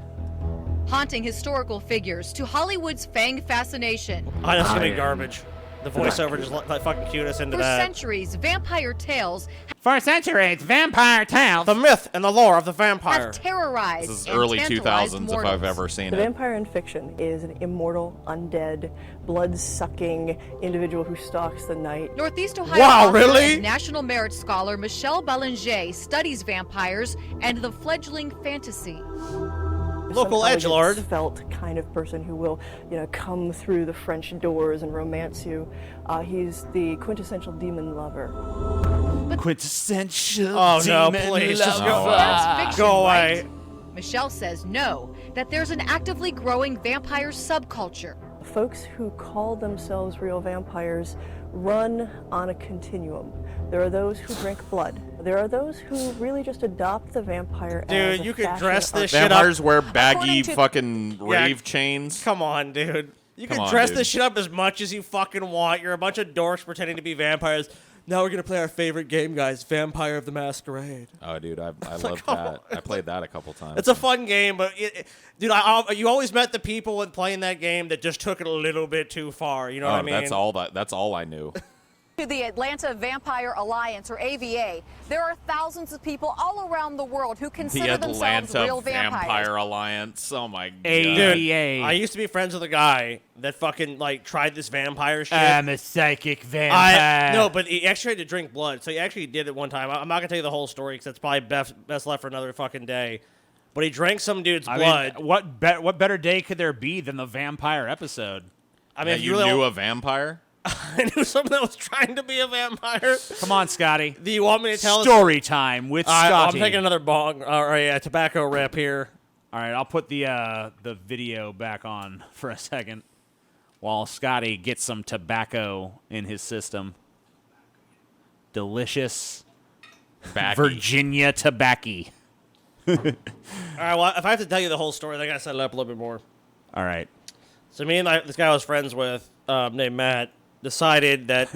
Haunting historical figures to Hollywood's Fang fascination. I know it's going to be garbage. The voiceover just like fucking cued us into For that. centuries, vampire tales For centuries, vampire tales. The myth and the lore of the vampire. have terrorized This is and early tantalized 2000s if mortals. I've ever seen The it. vampire in fiction is an immortal, undead, blood-sucking individual who stalks the night. Northeast Ohio Wow, author really? and National Merit Scholar Michelle Belanger studies vampires and the fledgling fantasy. Local Some edgelord. elegant, Felt kind of person who will, come through the French doors and romance you. He's the quintessential demon lover. Quintessential. Oh, no, demon please, just lover. go- That's fiction, Go away. right? Michelle says no, that there's an actively growing vampire subculture. Folks who call themselves real vampires run on a continuum. There are those who drink blood. There are those who really just adopt the vampire as Dude, a you could fashion dress this art- shit up. Vampires wear baggy According to- fucking rave chains. Come on, dude. You Come can on, dress dude. this shit up as much as you fucking want. You're a bunch of dorks pretending to be vampires. Now we're gonna play our favorite game, guys. Vampire of the Masquerade. Oh, dude, I love come that. I played that a couple times. It's a fun game, but dude, you always met the people in playing that game that just took it a little bit too far. You know what I mean? That's all I knew. To the Atlanta Vampire Alliance, or AVA, there are thousands of people all around the world who The consider themselves Atlanta real vampires. Vampire Alliance. Oh my god. AVA. I used to be friends with a guy that fucking tried this vampire shit. I'm a psychic vampire. No, but he actually had to drink blood. So he actually did it one time. I'm not gonna tell you the whole story because it's probably best left for another fucking day. But he drank some dude's blood. mean, what better day could there be than the vampire episode? I Yeah, mean, if you really knew a vampire? I knew someone that was trying to be a vampire. Come on, Scotty. Do you want me to tell? Story time with I'm Scotty. taking another bong or a tobacco rip here. All right, I'll put the video back on for a second while Scotty gets some tobacco in his system. delicious Backy. Virginia tobacco. All right, well, if I have to tell you the whole story, I got to set it up a little bit more. All right. So me and this guy I was friends with, named Matt, decided that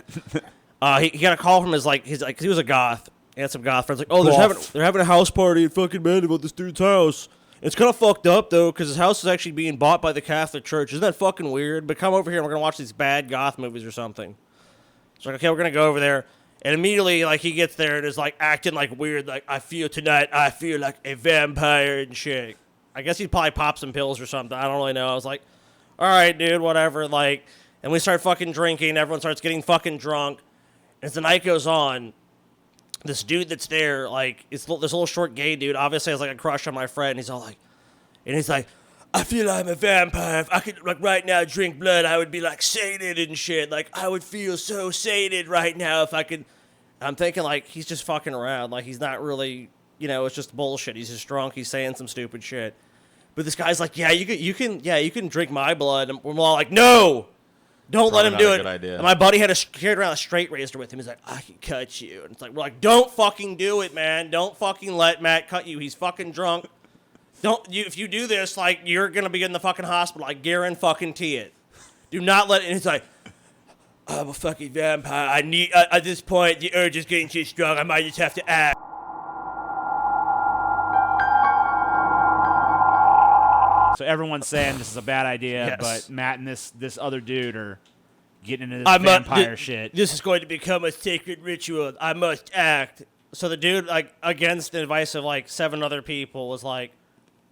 he got a call from his cause he was a goth. He had some goth friends. Like, oh, they're having a house party in fucking Mandeville at this dude's house. It's kind of fucked up, though, because his house is actually being bought by the Catholic Church. Isn't that fucking weird? But come over here and we're going to watch these bad goth movies or something. So, okay, we're going to go over there. And immediately, he gets there and is, acting, weird. I feel like a vampire and shit. I guess he'd probably pop some pills or something. I don't really know. I was like, all right, dude, whatever. And we start fucking drinking. Everyone starts getting fucking drunk. As the night goes on, this dude that's there, it's this little short gay dude, obviously has, a crush on my friend. He's all he's like, I feel I'm a vampire. If I could, right now drink blood, I would be, sated and shit. I would feel so sated right now if I could. I'm thinking, he's just fucking around. He's not really, it's just bullshit. He's just drunk. He's saying some stupid shit. But this guy's like, yeah, you can drink my blood. And we're all like, no! Don't let him do it. Good idea. And my buddy carried around a straight razor with him. He's like, I can cut you. And it's we're like, don't fucking do it, man. Don't fucking let Matt cut you. He's fucking drunk. If you do this, you're gonna be in the fucking hospital. I guarantee it. Do not let it. And he's like, I'm a fucking vampire. I need at this point the urge is getting too strong. I might just have to act. So everyone's saying this is a bad idea, Yes. but Matt and this other dude are getting into this vampire shit. This is going to become a sacred ritual. I must act. So the dude, against the advice of 7 other people, was like,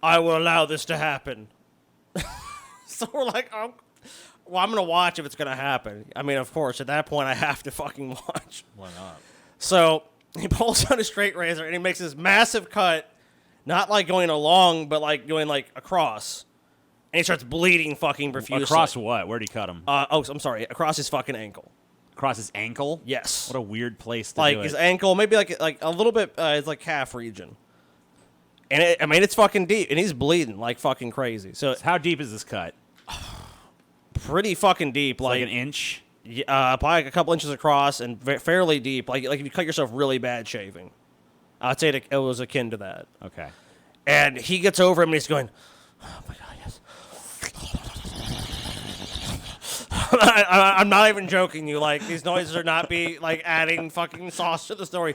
I will allow this to happen. So we're like, I'm going to watch if it's going to happen. I mean, of course, at that point, I have to fucking watch. Why not? So he pulls out a straight razor and he makes this massive cut, not going along, but going across. And he starts bleeding fucking profusely. Across what? Where'd he cut him? I'm sorry. Across his fucking ankle. Across his ankle? Yes. What a weird place to do it. His ankle, maybe a little bit, his calf region. And it's fucking deep, and he's bleeding like fucking crazy. So how deep is this cut? Pretty fucking deep, like an inch. Probably a couple inches across, and fairly deep. Like if you cut yourself really bad shaving, I'd say it was akin to that. Okay. And he gets over him, and he's going, "Oh my god, yes." I'm not even joking you. These noises are not adding fucking sauce to the story.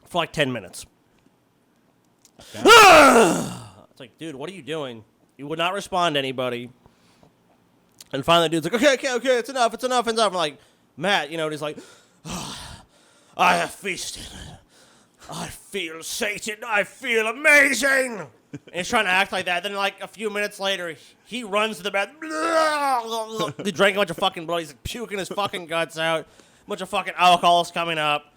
For 10 minutes. It's like, dude, what are you doing? You would not respond to anybody. And finally, the dude's like, okay, it's enough. I'm like, Matt, and he's like, I have feasted. I feel Satan. I feel amazing. And he's trying to act like that. Then, a few minutes later, he runs to the bathroom. He drank a bunch of fucking blood. He's puking his fucking guts out. A bunch of fucking alcohol's coming up.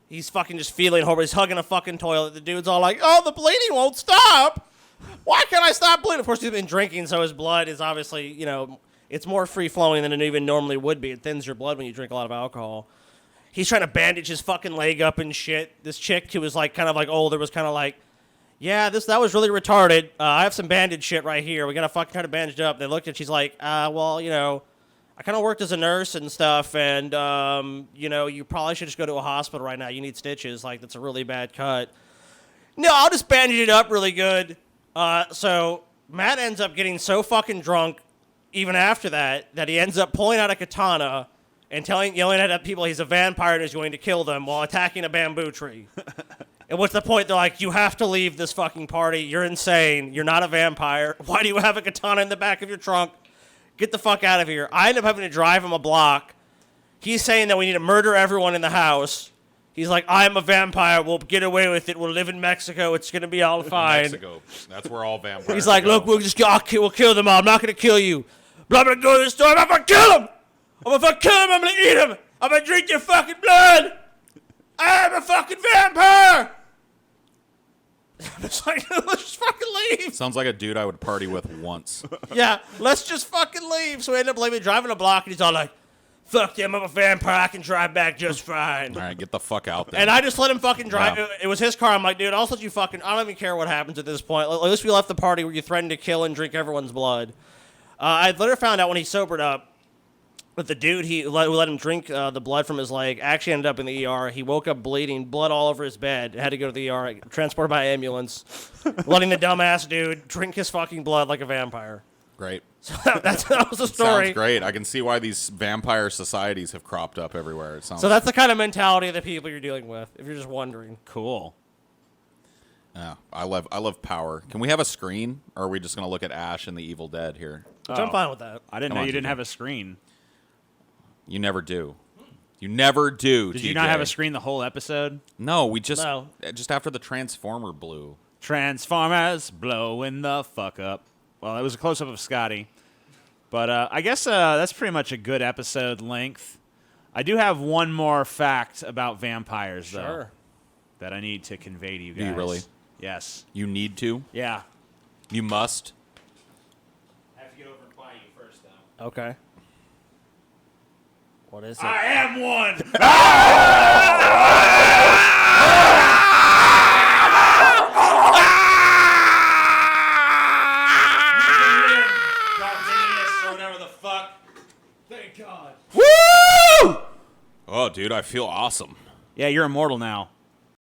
He's fucking just feeling horrible. He's hugging a fucking toilet. The dude's all like, oh, the bleeding won't stop. Why can't I stop bleeding? Of course, he's been drinking, so his blood is obviously, it's more free-flowing than it even normally would be. It thins your blood when you drink a lot of alcohol. He's trying to bandage his fucking leg up and shit. This chick who was kind of older was kind of like, yeah, that was really retarded. I have some bandage shit right here. We got to fucking try to bandage it up. They looked at it. She's like, well, I kind of worked as a nurse and stuff, and, you probably should just go to a hospital right now. You need stitches. That's a really bad cut. No, I'll just bandage it up really good. So Matt ends up getting so fucking drunk, even after that he ends up pulling out a katana and yelling at people he's a vampire and is going to kill them while attacking a bamboo tree. And what's the point? They're like, you have to leave this fucking party. You're insane. You're not a vampire. Why do you have a katana in the back of your trunk? Get the fuck out of here. I end up having to drive him a block. He's saying that we need to murder everyone in the house. He's like, I'm a vampire. We'll get away with it. We'll live in Mexico. It's going to be all fine. Mexico. That's where all vampires He's like, go. look, we'll kill them all. I'm not going to kill you. But I'm going to go to the store. I'm going to kill him. I'm going to kill him. I'm going to eat him. I'm going to drink your fucking blood. I'm a fucking vampire. I'm just like, let's just fucking leave. Sounds like a dude I would party with once. Yeah, let's just fucking leave. So we end up driving a block, and he's all like, fuck them, I'm a vampire. I can drive back just fine. All right, get the fuck out there. And I just let him fucking drive. Wow. It was his car. I'm like, dude, I'll let you fucking, I don't even care what happens at this point. At least we left the party where you threatened to kill and drink everyone's blood. I later found out when he sobered up that the dude who let him drink the blood from his leg actually ended up in the ER. He woke up bleeding, blood all over his bed, had to go to the ER, transported by ambulance, letting the dumbass dude drink his fucking blood like a vampire. Great. So that was the story. Sounds great. I can see why these vampire societies have cropped up everywhere. It sounds So that's the kind of mentality of the people you're dealing with, if you're just wondering. Cool. Yeah, I love power. Can we have a screen, or are we just going to look at Ash and the Evil Dead here? Which I'm fine with that. I didn't Come know on, you didn't TJ. have a screen. You never do. You never do, Did TJ. you not have a screen the whole episode? No, we just No. just after the Transformer blew. Transformers blowing the fuck up. Well, it was a close-up of Scotty. But I guess that's pretty much a good episode length. I do have one more fact about vampires, though, Sure. that I need to convey to you guys. Do you really? Yes. You need to. Yeah. You must. I have to get over and buy you first, though. Okay. What is it? I am one! Whatever the fuck. Thank God. Woo! Oh, dude, I feel awesome. Yeah, you're immortal now.